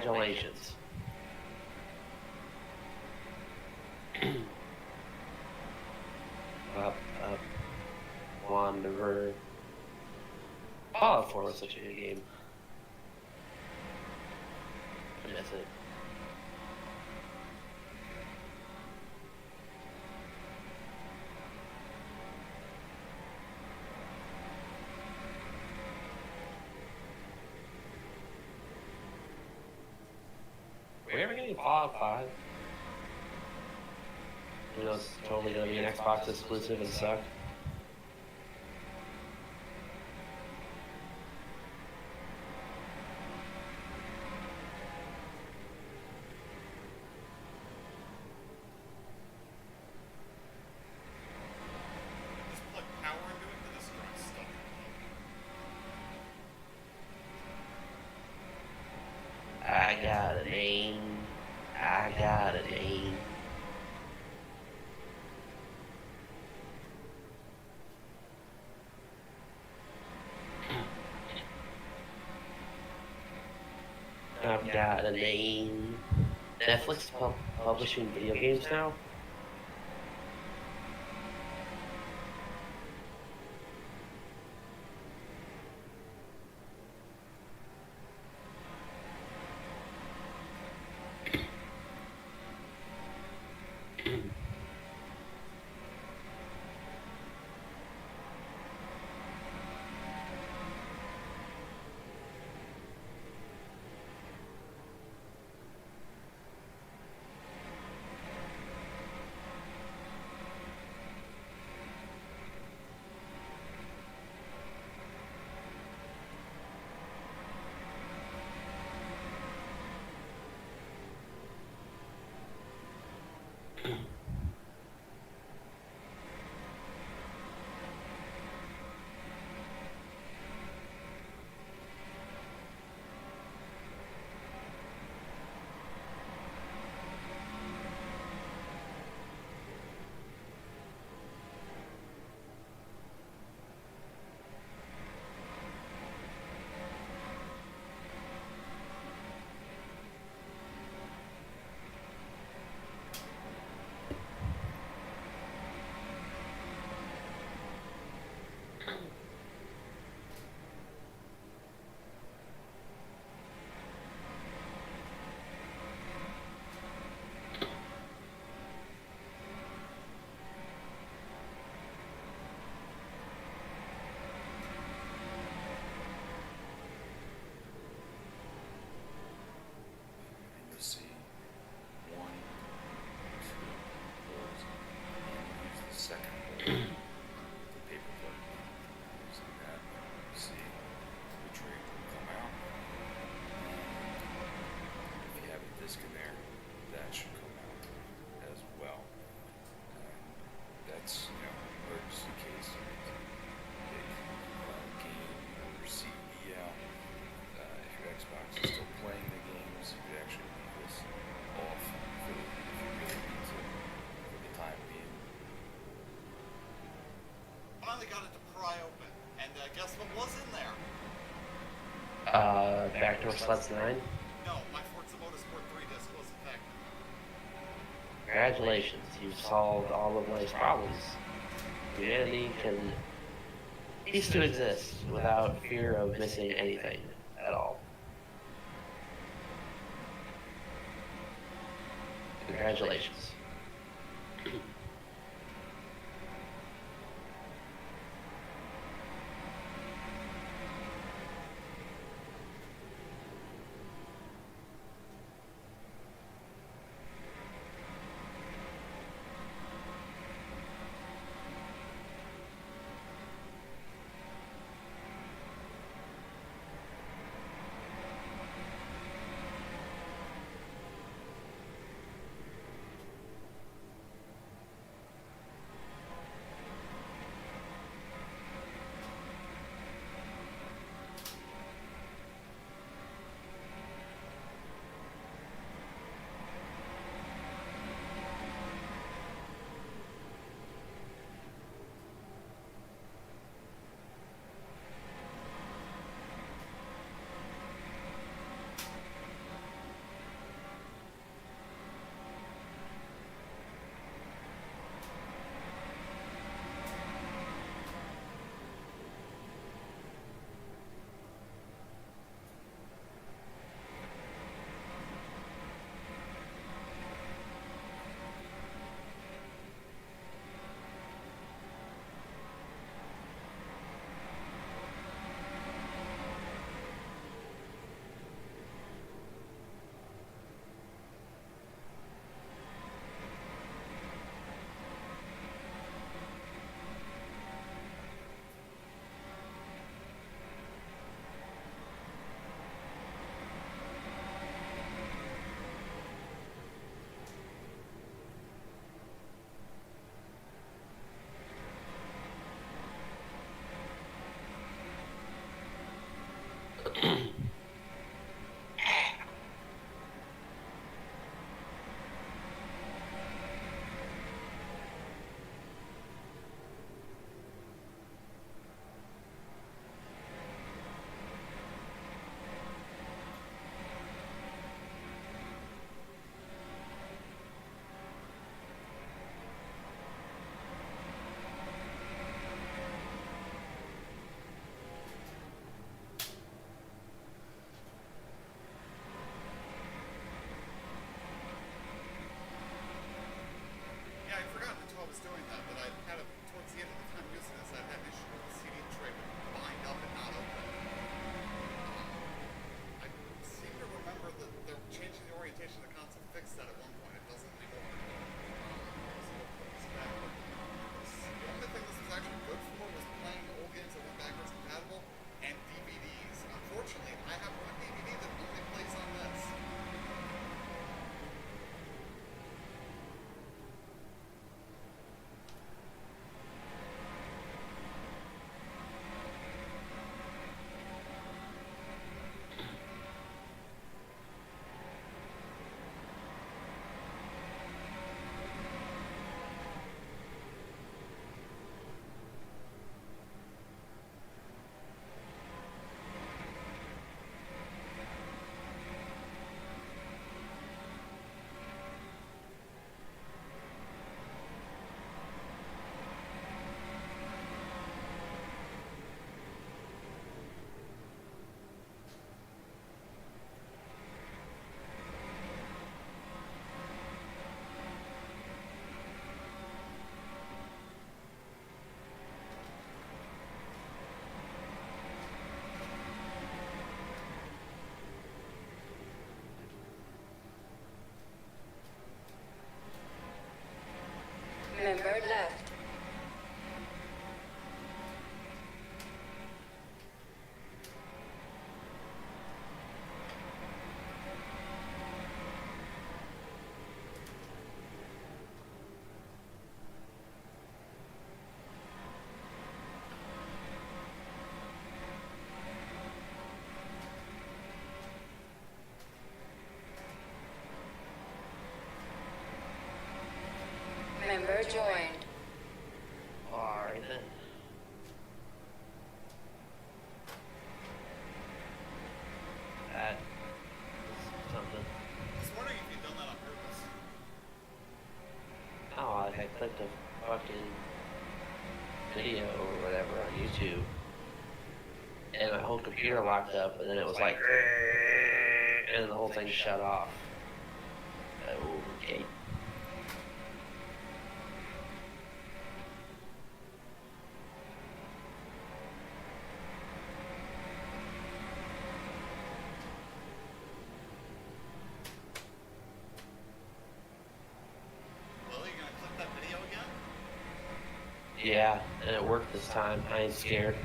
Congratulations. Up, Wanderer. Fallout 4 was such a good game. I miss it. Are we ever getting Fallout 5? You know, it's totally gonna be an Xbox exclusive and suck. Just plug power into it to destroy stuff. I got a name. I got a name. I've got a name. Netflix publishing video games now? You'll see 1, 2 holes, and use the second hole, the paper clip. Using that, you see the tray will come out. And if you have a disc in there, that should come out as well. That's, emergency case. Big game or CD out. If your Xbox is still playing the games, you could actually leave this off if you really need to for the time being. Finally got it to pry open, and guess what was in there? Backdoor Sluts 9? No, my Forza Motorsport 3 disc was infected. Congratulations, you've solved all of life's problems. Humanity can cease to exist without fear of missing anything at all. Congratulations. fucking video or whatever on YouTube, and my whole computer locked up, and then it was like, and then the whole thing shut off. Okay. Yeah, and it worked this time. I ain't scared.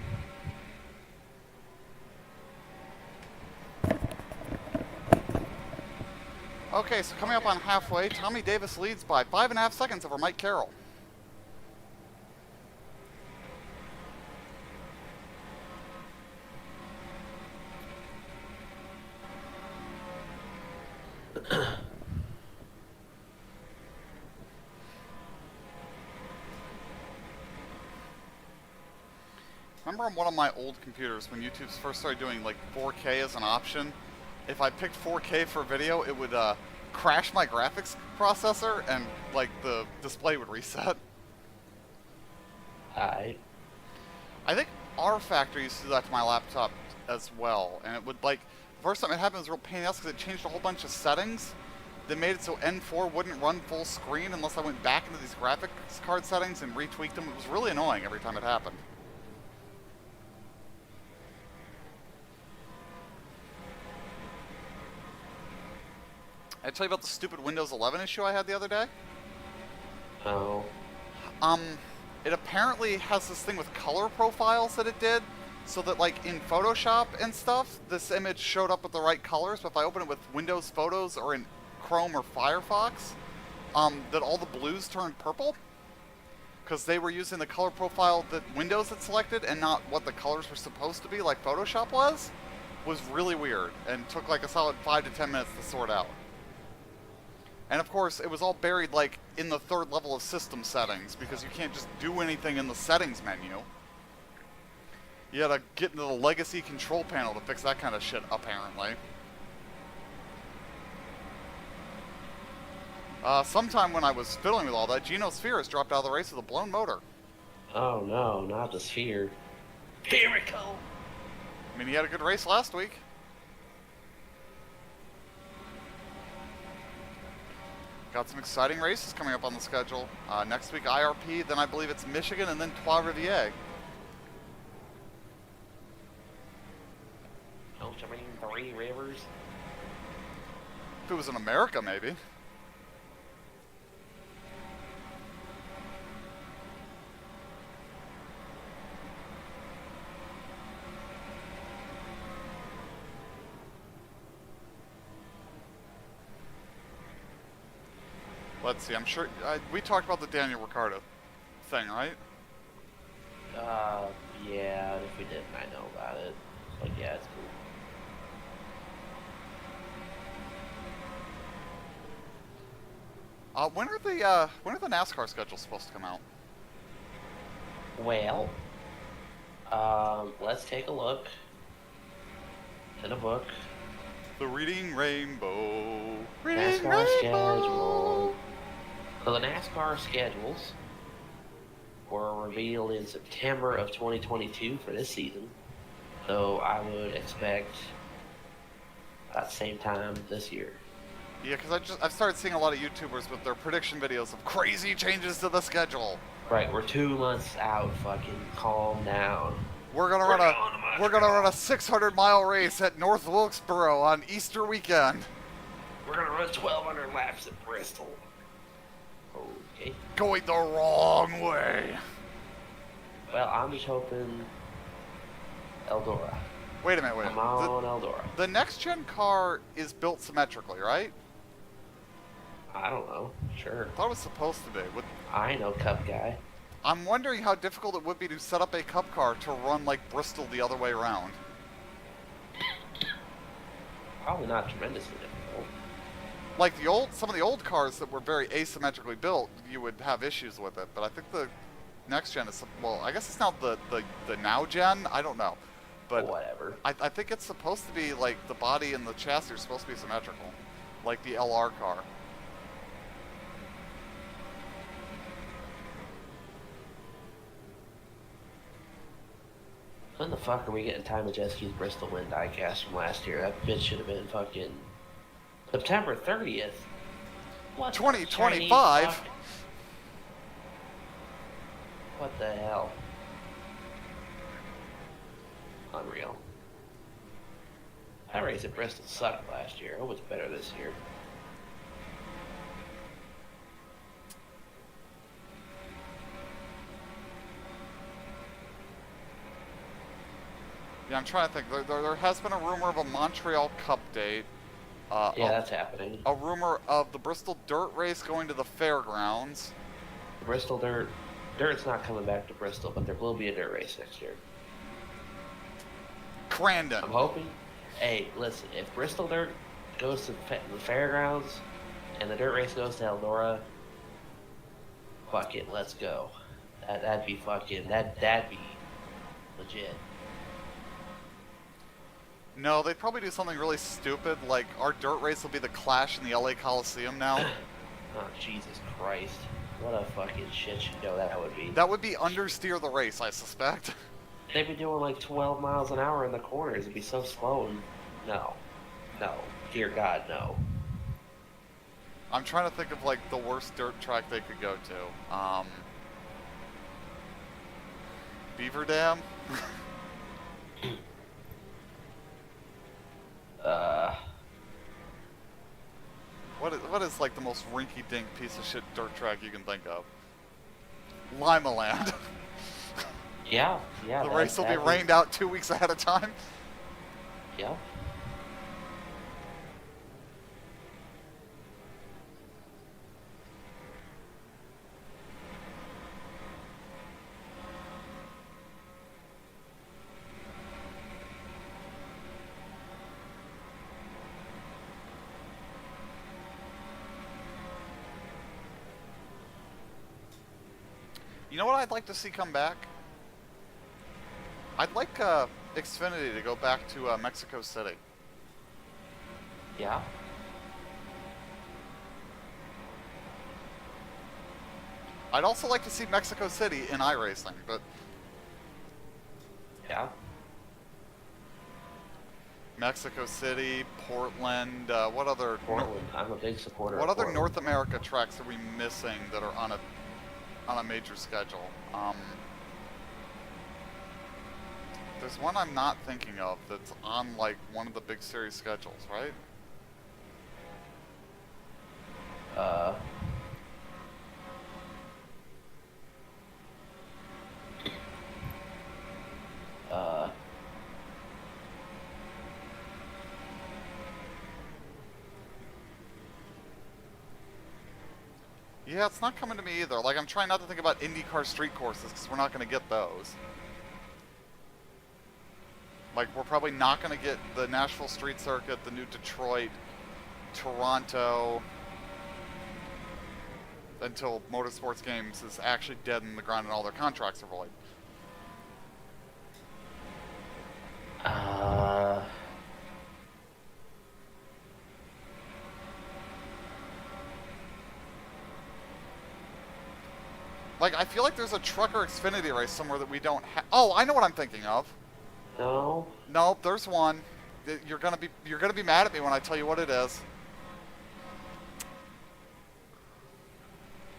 Okay, so coming up on halfway, Tommy Davis leads by 5.5 seconds over Mike Carroll. Remember on one of my old computers when YouTube first started doing like 4K as an option? If I picked 4K for video, it would crash my graphics processor and like the display would reset. I think our factory used to do that to my laptop as well, and it would like the first time it happened it was a real pain in the ass because it changed a whole bunch of settings. They made it so N4 wouldn't run full screen unless I went back into these graphics card settings and retweaked them. It was really annoying every time it happened. I tell you about the stupid Windows 11 issue I had the other day? Oh. It apparently has this thing with color profiles that it did, so that like in Photoshop and stuff, this image showed up with the right colors, but if I open it with Windows Photos or in Chrome or Firefox, that all the blues turned purple, because they were using the color profile that Windows had selected and not what the colors were supposed to be like Photoshop was really weird, and took like a solid 5 to 10 minutes to sort out. And of course, it was all buried like in the third level of system settings, because you can't just do anything in the settings menu. You gotta get into the legacy control panel to fix that kind of shit, apparently. Sometime when I was fiddling with all that, Geno Sphere has dropped out of the race with a blown motor. Oh no, not the sphere. Miracle! I mean, he had a good race last week. Got some exciting races coming up on the schedule. Next week, IRP, then I believe it's Michigan, and then Trois Rivières. Don't you mean Three Rivers? If it was in America, maybe. Let's see, I'm sure... we talked about the Daniel Ricciardo thing, right? Yeah, if we didn't, I know about it. Like, yeah, it's cool. When are the NASCAR schedules supposed to come out? Well, let's take a look in a book. The Reading Rainbow. NASCAR schedule. So the NASCAR schedules were revealed in September of 2022 for this season. So I would expect about the same time this year. Yeah, because I've started seeing a lot of YouTubers with their prediction videos of crazy changes to the schedule. Right, we're 2 months out. Fucking calm down. We're gonna run a 600-mile race at North Wilkesboro on Easter weekend. We're gonna run 1,200 laps at Bristol. Okay. Going the wrong way. Well, I'm just hoping Eldora. Wait a minute. Come on, Eldora. The next-gen car is built symmetrically, right? I don't know. Sure. I thought it was supposed to be. I know, Cup guy. I'm wondering how difficult it would be to set up a Cup car to run like Bristol the other way around. Probably not tremendously difficult. Like some of the old cars that were very asymmetrically built, you would have issues with it. But I think the next gen is, well, I guess it's now the now gen. I don't know, but whatever. I think it's supposed to be like the body and the chassis are supposed to be symmetrical, like the LR car. When the fuck are we getting Ty Majeski's Bristol Wind diecast from last year? That bitch should have been fucking September 30th. What? 2025? Fuck? What the hell? Unreal. That race at Bristol sucked last year. It was better this year. Yeah, I'm trying to think. There has been a rumor of a Montreal Cup date. Yeah, that's happening. A rumor of the Bristol Dirt Race going to the fairgrounds. Bristol Dirt. Dirt's not coming back to Bristol, but there will be a dirt race next year. Crandon. I'm hoping. Hey, listen, if Bristol Dirt goes to the fairgrounds and the dirt race goes to Eldora, fuck it, let's go. That'd be fucking, that'd be legit. No, they'd probably do something really stupid, like our dirt race will be the Clash in the LA Coliseum now. Oh, Jesus Christ. What a fucking shit show that would be. That would be understeer the race, I suspect. They'd be doing like 12 miles an hour in the corners. It'd be so slow and... No. No. Dear God, no. I'm trying to think of like the worst dirt track they could go to. Beaver Dam? What is like the most rinky-dink piece of shit dirt track you can think of? Limaland. Yeah. The race will be rained out 2 weeks ahead of time. Yeah. You know what I'd like to see come back? I'd like Xfinity to go back to Mexico City. Yeah. I'd also like to see Mexico City in iRacing, but... Yeah. Mexico City, Portland, what other... Portland. I'm a big supporter What of other Portland. North America tracks are we missing that are on a major schedule? There's one I'm not thinking of that's on like one of the big series schedules, right? Yeah, it's not coming to me either. Like, I'm trying not to think about IndyCar street courses because we're not going to get those. Like, we're probably not going to get the Nashville Street Circuit, the new Detroit, Toronto, until Motorsports Games is actually dead in the ground and all their contracts are void. Like, I feel like there's a Trucker Xfinity race somewhere that we don't have. Oh, I know what I'm thinking of. No. Nope, there's one. You're gonna be mad at me when I tell you what it is.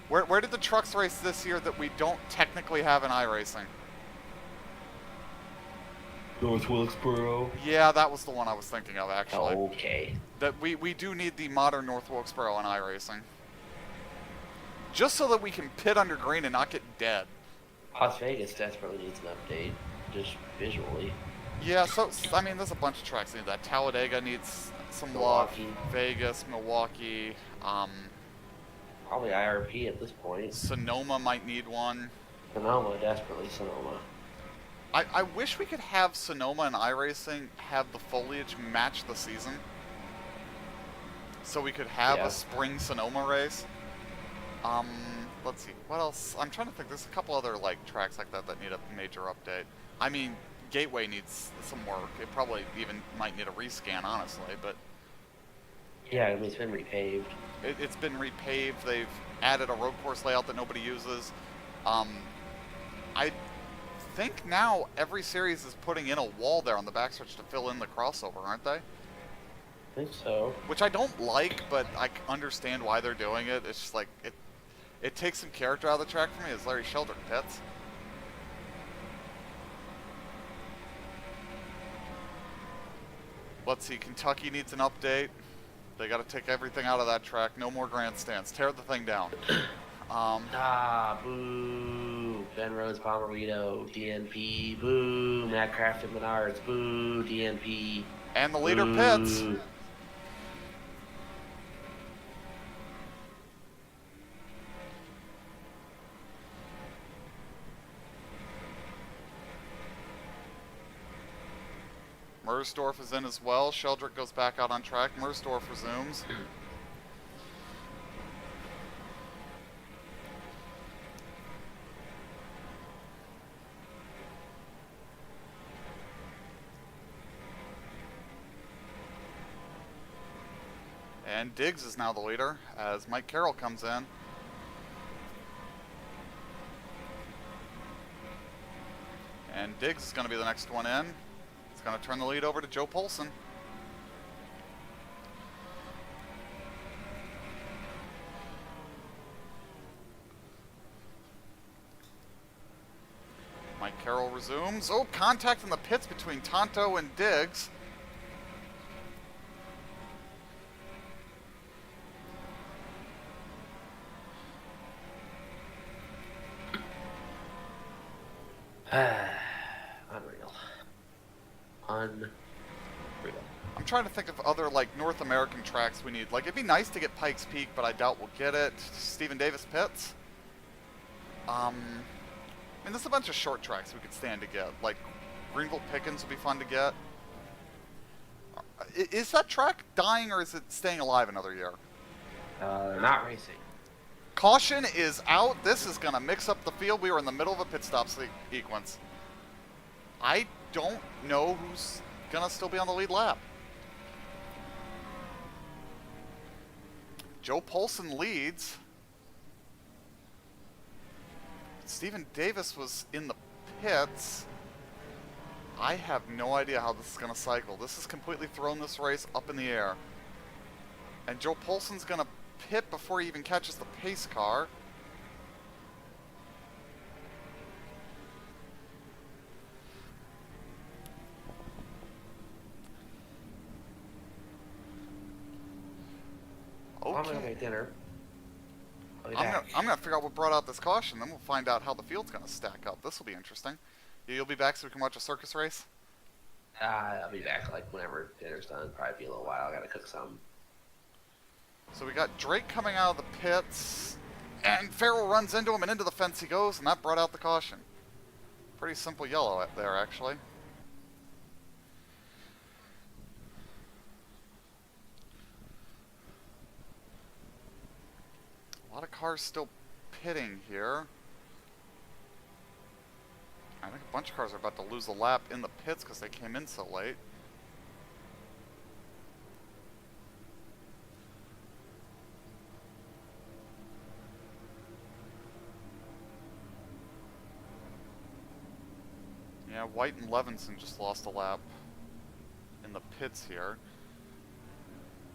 Where did the trucks race this year that we don't technically have in iRacing? North Wilkesboro. Yeah, that was the one I was thinking of, actually. Okay. That we do need the modern North Wilkesboro in iRacing. Just so that we can pit under green and not get dead. Las Vegas desperately needs an update, just visually. Yeah, so, I mean, there's a bunch of tracks that need that. Talladega needs some love. Milwaukee. Vegas, Milwaukee, Probably IRP at this point. Sonoma might need one. Sonoma, desperately Sonoma. I wish we could have Sonoma and iRacing have the foliage match the season. So we could have Yeah. a spring Sonoma race. Let's see, what else? I'm trying to think, there's a couple other, like, tracks like that that need a major update. I mean, Gateway needs some work. It probably even might need a rescan, honestly, but... Yeah, I mean, it's been repaved. It's been repaved, they've added a road course layout that nobody uses. I think now every series is putting in a wall there on the backstretch to fill in the crossover, aren't they? I think so. Which I don't like, but I understand why they're doing it. It's just like, it takes some character out of the track for me as Larry Sheldrick pits. Let's see, Kentucky needs an update. They got to take everything out of that track. No more grandstands. Tear the thing down. Boo. Ben Rhodes, Bomberito, DNP. Boo. Matt Craft and Menards. Boo. DNP. And the leader Boo. pits. Mersdorf is in as well. Sheldrick goes back out on track. Mersdorf resumes. And Diggs is now the leader as Mike Carroll comes in. And Diggs is going to be the next one in. He's going to turn the lead over to Joe Polson. Mike Carroll resumes. Oh, contact in the pits between Tonto and Diggs. Unreal. I'm trying to think of other, like, North American tracks we need. Like, it'd be nice to get Pikes Peak, but I doubt we'll get it. Stephen Davis Pits. I mean, there's a bunch of short tracks we could stand to get. Like, Greenville Pickens would be fun to get. Is that track dying, or is it staying alive another year? Not racing. Caution is out. This is going to mix up the field. We were in the middle of a pit stop sequence. I don't know who's going to still be on the lead lap. Joe Polson leads. Stephen Davis was in the pits. I have no idea how this is going to cycle. This has completely thrown this race up in the air. And Joe Polson's going to pit before he even catches the pace car. I'm Okay. gonna get dinner. I'm gonna figure out what brought out this caution, then we'll find out how the field's gonna stack up. This will be interesting. You'll be back so we can watch a circus race? I'll be back like whenever dinner's done. Probably be a little while. I gotta cook some. So we got Drake coming out of the pits, and Farrell runs into him, and into the fence he goes, and that brought out the caution. Pretty simple yellow out there, actually. A lot of cars still pitting here. I think a bunch of cars are about to lose a lap in the pits because they came in so late. Yeah, White and Levinson just lost a lap in the pits here.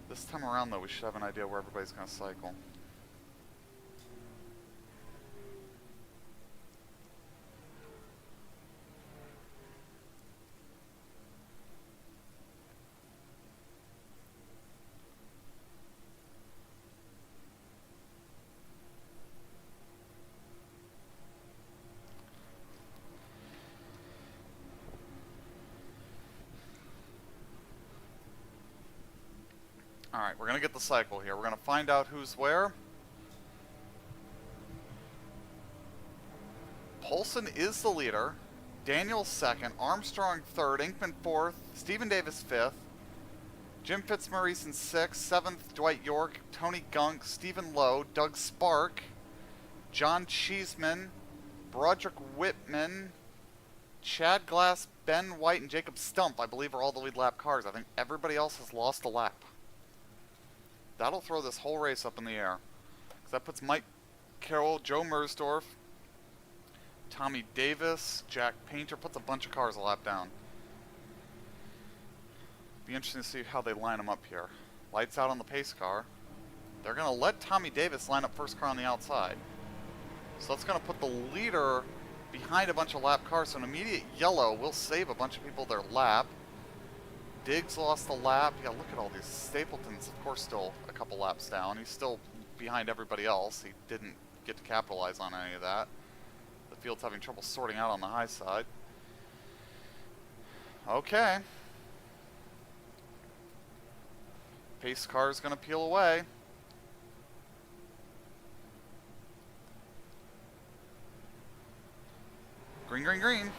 This time around, though, we should have an idea where everybody's going to cycle. Alright, we're going to get the cycle here. We're going to find out who's where. Polson is the leader. Daniels second. Armstrong third. Inkman fourth. Stephen Davis fifth. Jim Fitzmaurice sixth. Seventh, Dwight York. Tony Gunk. Stephen Lowe. Doug Spark. John Cheeseman. Broderick Whitman. Chad Glass. Ben White. And Jacob Stump, I believe, are all the lead lap cars. I think everybody else has lost a lap. That'll throw this whole race up in the air. Because that puts Mike Carroll, Joe Mersdorf, Tommy Davis, Jack Painter, puts a bunch of cars a lap down. Be interesting to see how they line them up here. Lights out on the pace car. They're going to let Tommy Davis line up first car on the outside. So that's going to put the leader behind a bunch of lap cars. So an immediate yellow will save a bunch of people their lap. Diggs lost a lap. Yeah, look at all these. Stapleton's, of course, still a couple laps down. He's still behind everybody else. He didn't get to capitalize on any of that. The field's having trouble sorting out on the high side. Okay. Pace car is going to peel away. Green, green, green.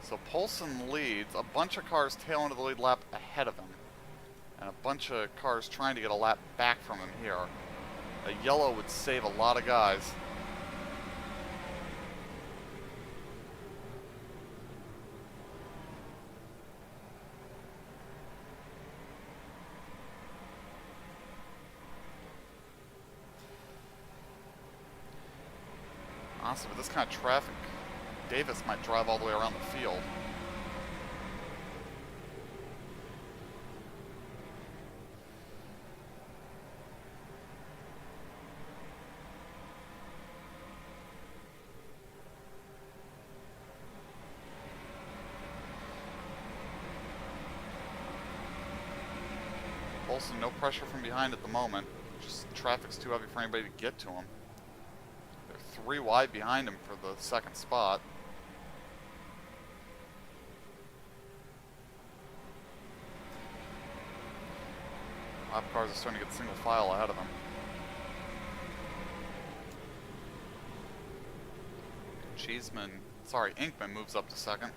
So Poulsen leads, a bunch of cars tail into the lead lap ahead of him, and a bunch of cars trying to get a lap back from him here. A yellow would save a lot of guys. Honestly, with this kind of traffic, Davis might drive all the way around the field. Poulsen, no pressure from behind at the moment. Just traffic's too heavy for anybody to get to him. They're 3 wide behind him for the second spot. Lap cars are starting to get single file ahead of them. Inkman moves up to second.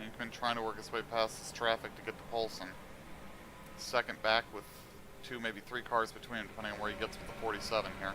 Inkman trying to work his way past this traffic to get to Poulsen. Second back with 2, maybe 3 cars between him, depending on where he gets with the 47 here.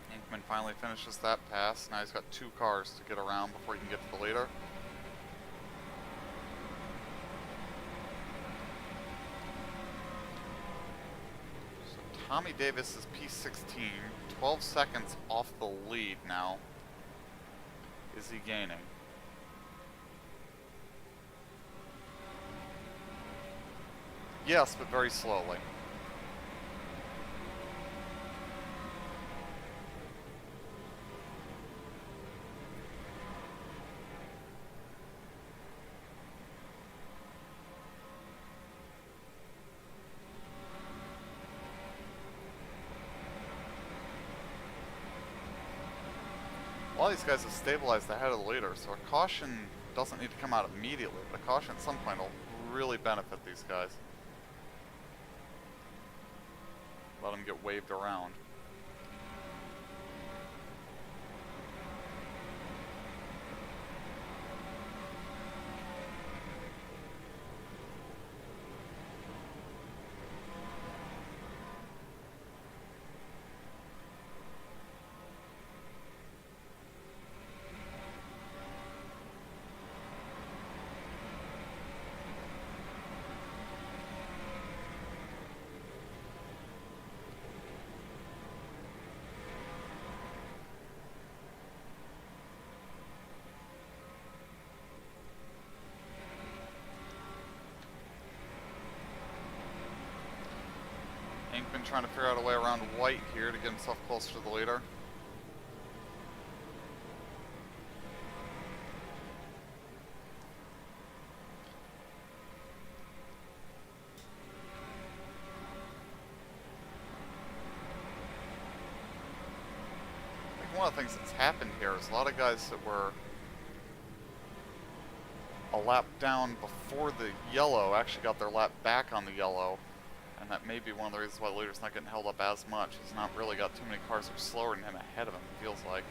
Inkman finally finishes that pass. Now he's got 2 cars to get around before he can get to the leader. So Tommy Davis is P16, 12 seconds off the lead now. Is he gaining? Yes, but very slowly. A lot of these guys have stabilized ahead of the leader, so a caution doesn't need to come out immediately, but a caution at some point will really benefit these guys. Let them get waved around. trying to figure out a way around White here to get himself closer to the leader. I think one of the things that's happened here is a lot of guys that were a lap down before the yellow actually got their lap back on the yellow. And that may be one of the reasons why the leader's not getting held up as much. He's not really got too many cars that are slower than him ahead of him, it feels like.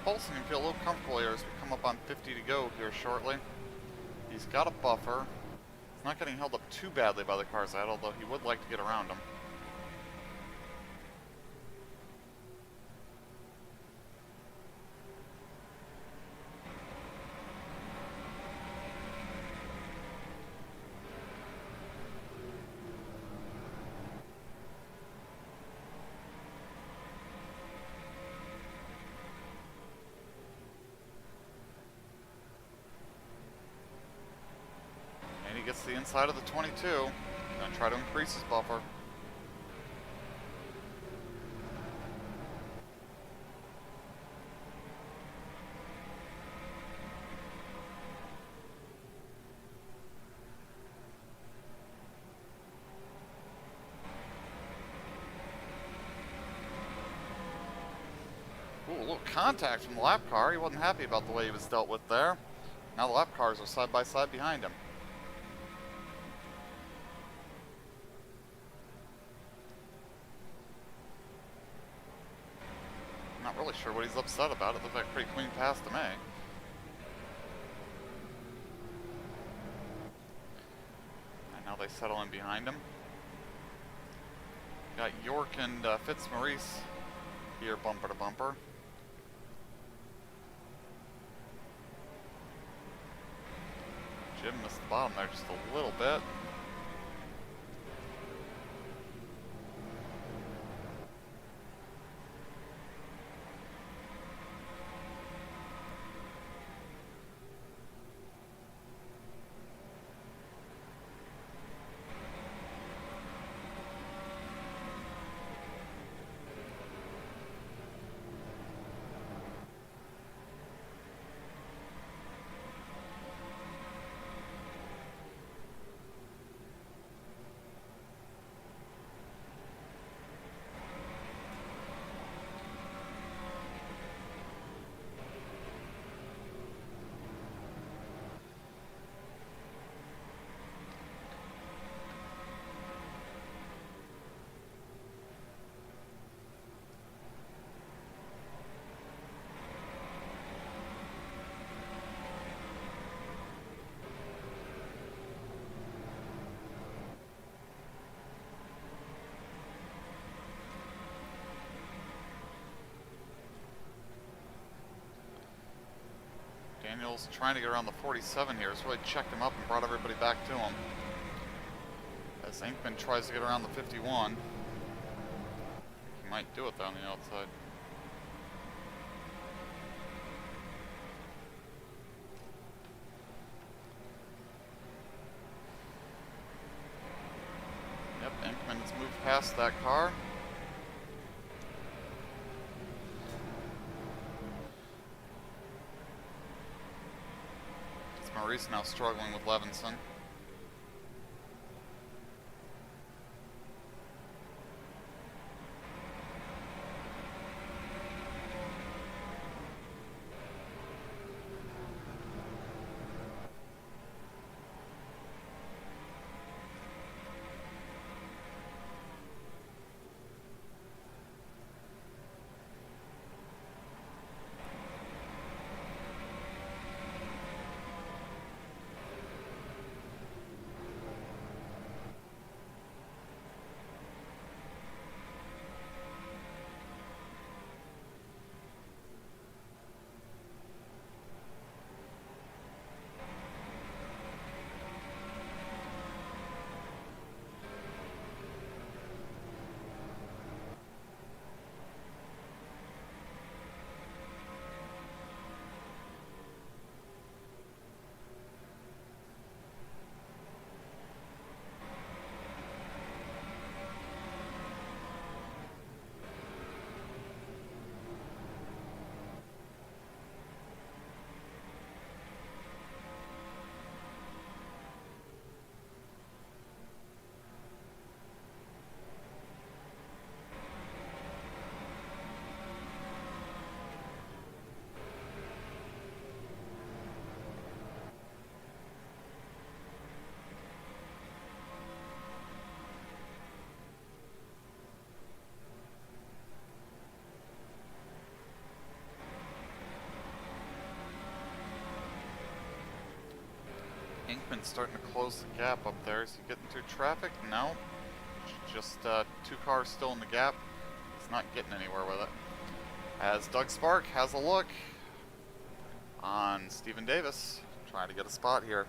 Paulson can feel a little comfortable here as we come up on 50 to go here shortly. He's got a buffer. He's not getting held up too badly by the cars ahead, although he would like to get around them. Gets the inside of the 22. Gonna try to increase his buffer. Ooh, a little contact from the lap car. He wasn't happy about the way he was dealt with there. Now the lap cars are side by side behind him. Not really sure what he's upset about. It looked like a pretty clean pass to me. And now they settle in behind him. Got York and Fitzmaurice here bumper to bumper. Jim missed the bottom there just a little bit. Daniels trying to get around the 47 here. It's really checked him up and brought everybody back to him. As Inkman tries to get around the 51. He might do it though on the outside. Yep, Inkman has moved past that car. Maurice now struggling with Levinson. Inkman's starting to close the gap up there. Is he getting through traffic? No. Just 2 cars still in the gap. He's not getting anywhere with it. As Doug Spark has a look on Stephen Davis, trying to get a spot here.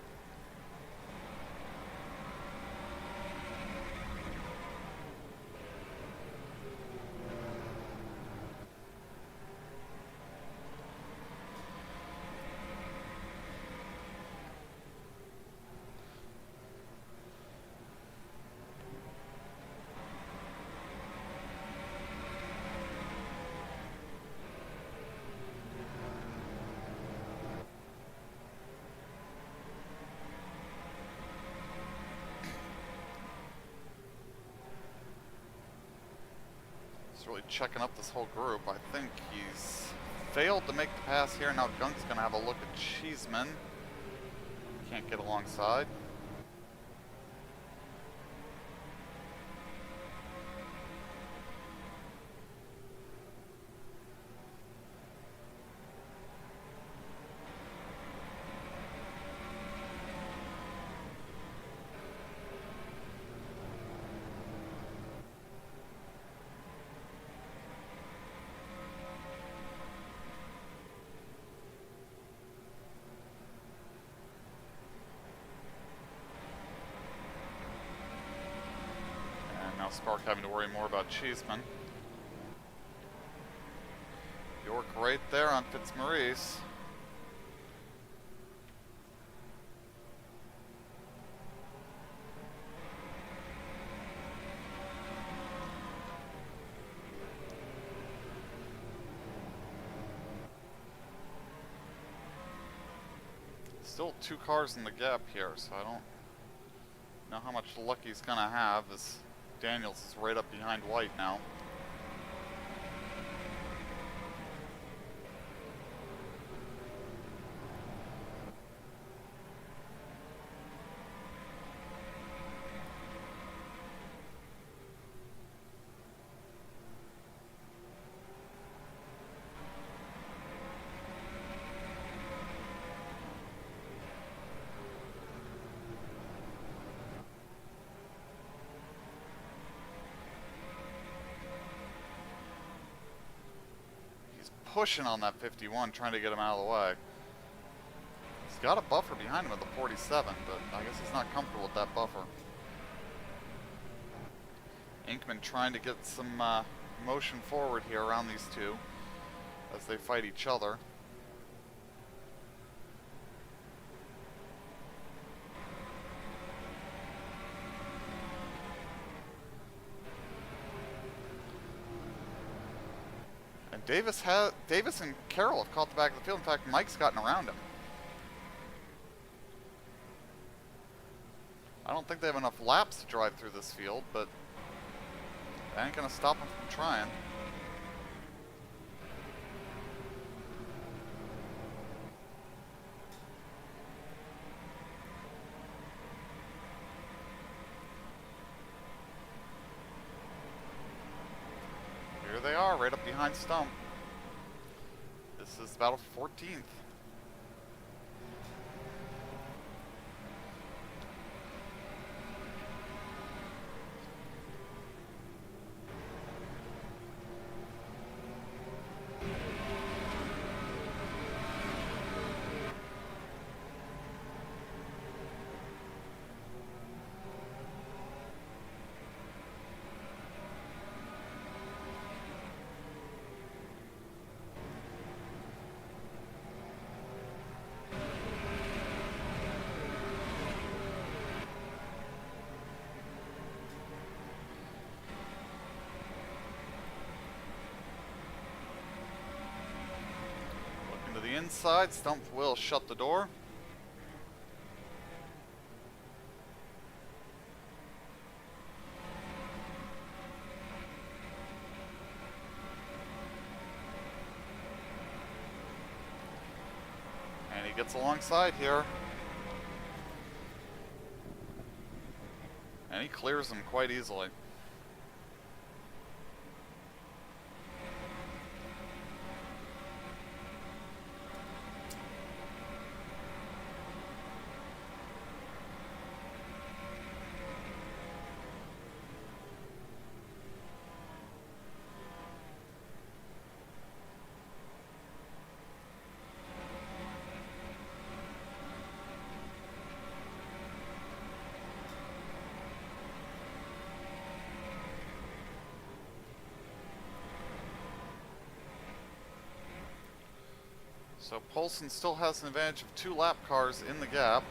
Really checking up this whole group. I think he's failed to make the pass here. Now Gunk's gonna have a look at Cheeseman. Can't get alongside. Now Spark having to worry more about Cheeseman. York right there on Fitzmaurice. Still 2 cars in the gap here, so I don't know how much luck he's gonna have as Daniels is right up behind White now. Pushing on that 51, trying to get him out of the way. He's got a buffer behind him at the 47, but I guess he's not comfortable with that buffer. Inkman trying to get some motion forward here around these two as they fight each other. And Davis and Carroll have caught the back of the field. In fact, Mike's gotten around him. I don't think they have enough laps to drive through this field, but that ain't gonna stop them from trying. Here they are, right up behind Stump. This is battle for 14th. The inside, Stump will shut the door. And he gets alongside here. And he clears them quite easily. So Poulsen still has an advantage of 2 lap cars in the gap.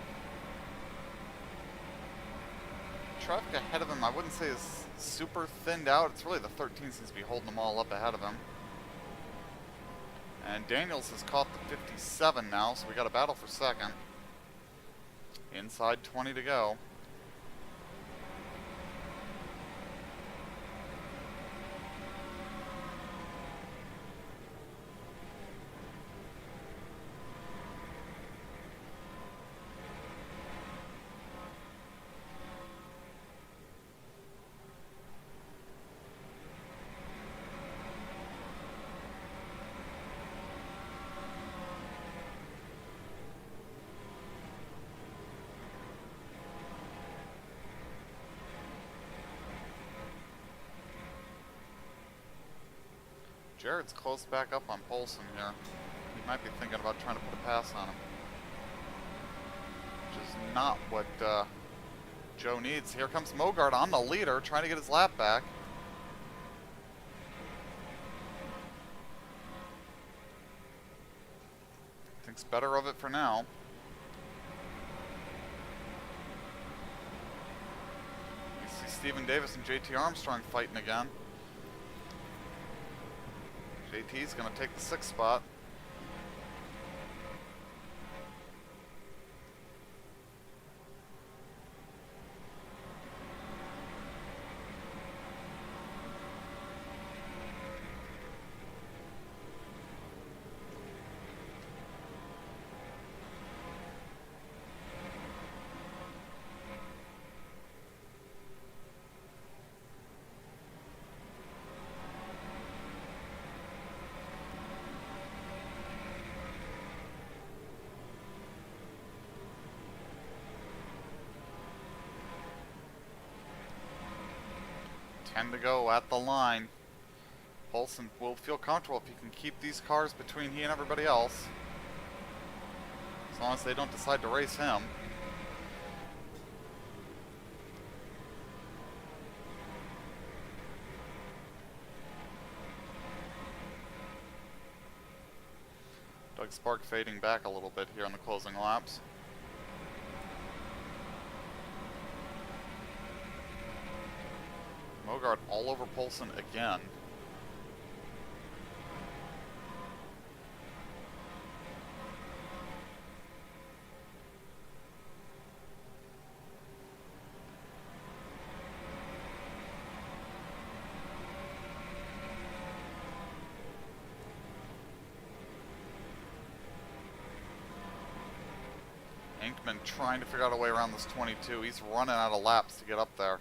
Traffic ahead of him I wouldn't say is super thinned out. It's really the 13 seems to be holding them all up ahead of him. And Daniels has caught the 57 now, so we got a battle for second. Inside 20 to go. Jared's close back up on Poulsen here. He might be thinking about trying to put a pass on him. Which is not what Joe needs. Here comes Mogart on the leader, trying to get his lap back. Thinks better of it for now. You see Stephen Davis and JT Armstrong fighting again. JT's going to take the 6th spot. To go at the line. Poulsen will feel comfortable if he can keep these cars between he and everybody else. As long as they don't decide to race him. Doug Spark fading back a little bit here in the closing laps. Mogard all over Poulsen again. Inkman trying to figure out a way around this 22. He's running out of laps to get up there.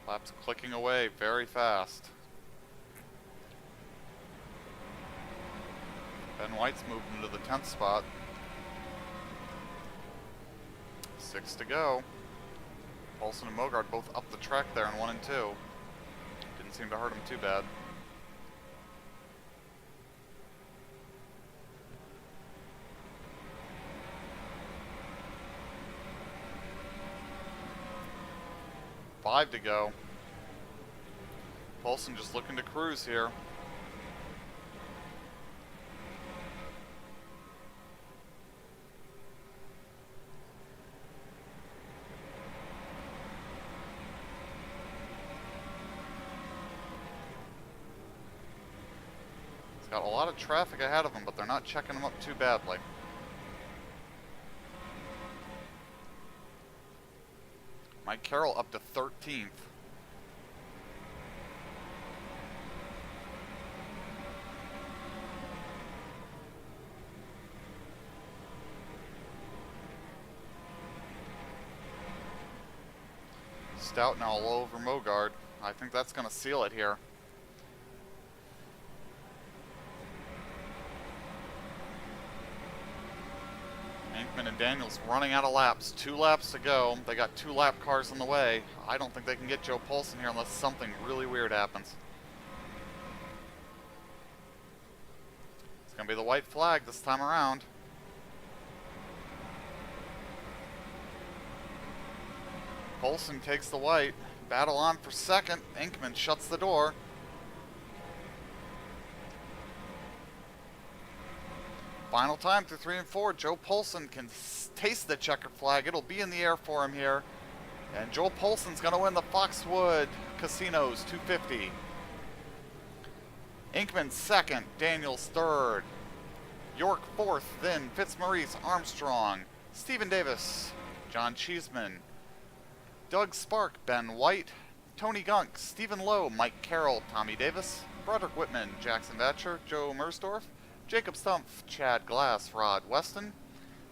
Laps clicking away very fast. Ben White's moved into the 10th spot. 6 to go. Poulsen and Mogard both up the track there in 1 and 2. Didn't seem to hurt him too bad. Five to go. Poulsen just looking to cruise here. He's got a lot of traffic ahead of him, but they're not checking him up too badly. Mike Carroll up to 13th. Stout now all over Mogard. I think that's going to seal it here. Inkman and Daniels running out of laps. 2 laps to go. They got 2 lap cars in the way. I don't think they can get Joe Poulsen here unless something really weird happens. It's going to be the white flag this time around. Poulsen takes the white. Battle on for second. Inkman shuts the door. Final time through 3 and 4. Joe Poulsen can taste the checkered flag. It'll be in the air for him here. And Joel Poulsen's going to win the Foxwood Casinos 250. Inkman second. Daniels third. York fourth. Then Fitzmaurice, Armstrong, Stephen Davis, John Cheeseman, Doug Spark, Ben White, Tony Gunk, Stephen Lowe, Mike Carroll, Tommy Davis, Broderick Whitman, Jackson Batcher, Joe Mersdorf, Jacob Stumpf, Chad Glass, Rod Weston,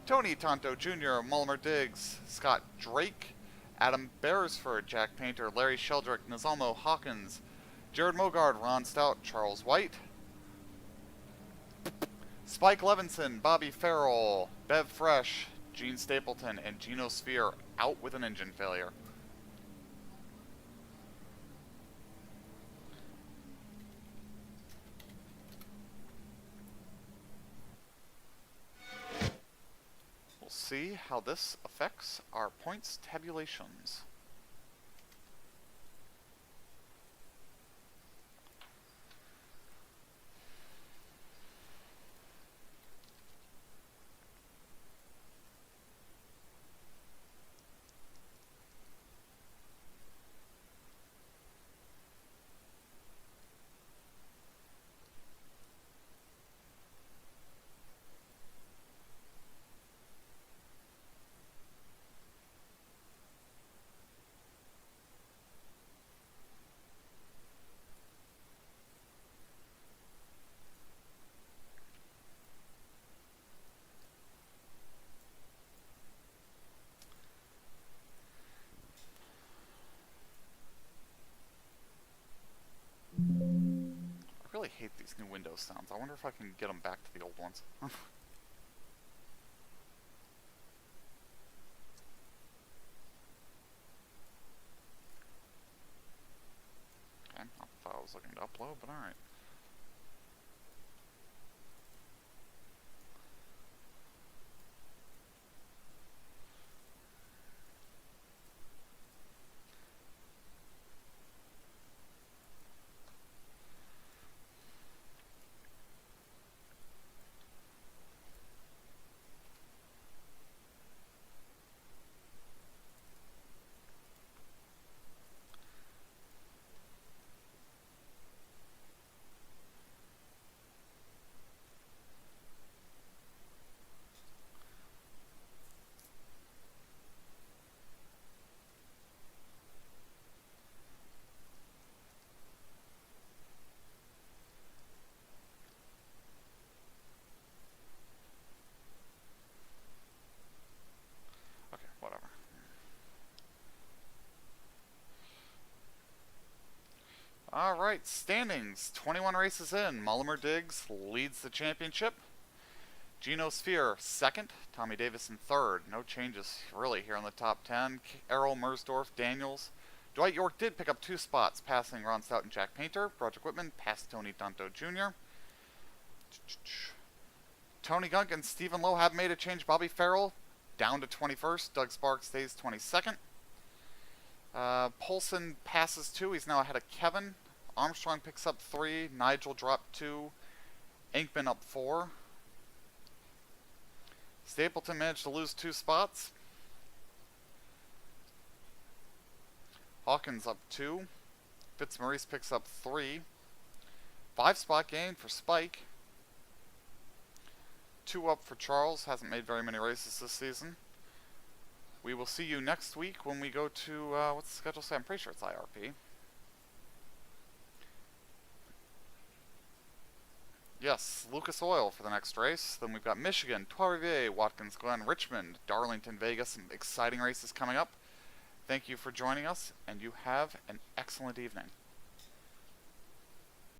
Tony Tonto Jr., Mulmer Diggs, Scott Drake, Adam Beresford, Jack Painter, Larry Sheldrick, Nazalmo Hawkins, Jared Mogard, Ron Stout, Charles White, Spike Levinson, Bobby Farrell, Bev Fresh, Gene Stapleton, and Geno Sphere out with an engine failure. We'll see how this affects our points tabulations. I really hate these new Windows sounds. I wonder if I can get them back to the old ones. was looking to upload, but alright. Okay, whatever. Alright, standings. 21 races in. Mullimer Diggs leads the championship. Geno Sphere, second. Tommy Davis in third. No changes, really, here in the top 10. Errol, Mersdorf, Daniels. Dwight York did pick up 2 spots, passing Ron Stout and Jack Painter. Roger Whitman passed Tony Danto Jr. Tony Gunk and Stephen Lowe have made a change. Bobby Farrell down to 21st. Doug Sparks stays 22nd. Polson passes 2. He's now ahead of Kevin. Armstrong picks up 3. Nigel dropped 2. Inkman up 4. Stapleton managed to lose 2 spots. Hawkins up 2. Fitzmaurice picks up 3. 5-spot gain for Spike. 2 up for Charles. Hasn't made very many races this season. We will see you next week when we go to, what's the schedule say? I'm pretty sure it's IRP. Yes, Lucas Oil for the next race. Then we've got Michigan, Trois-Rivières, Watkins Glen, Richmond, Darlington, Vegas. Some exciting races coming up. Thank you for joining us, and you have an excellent evening.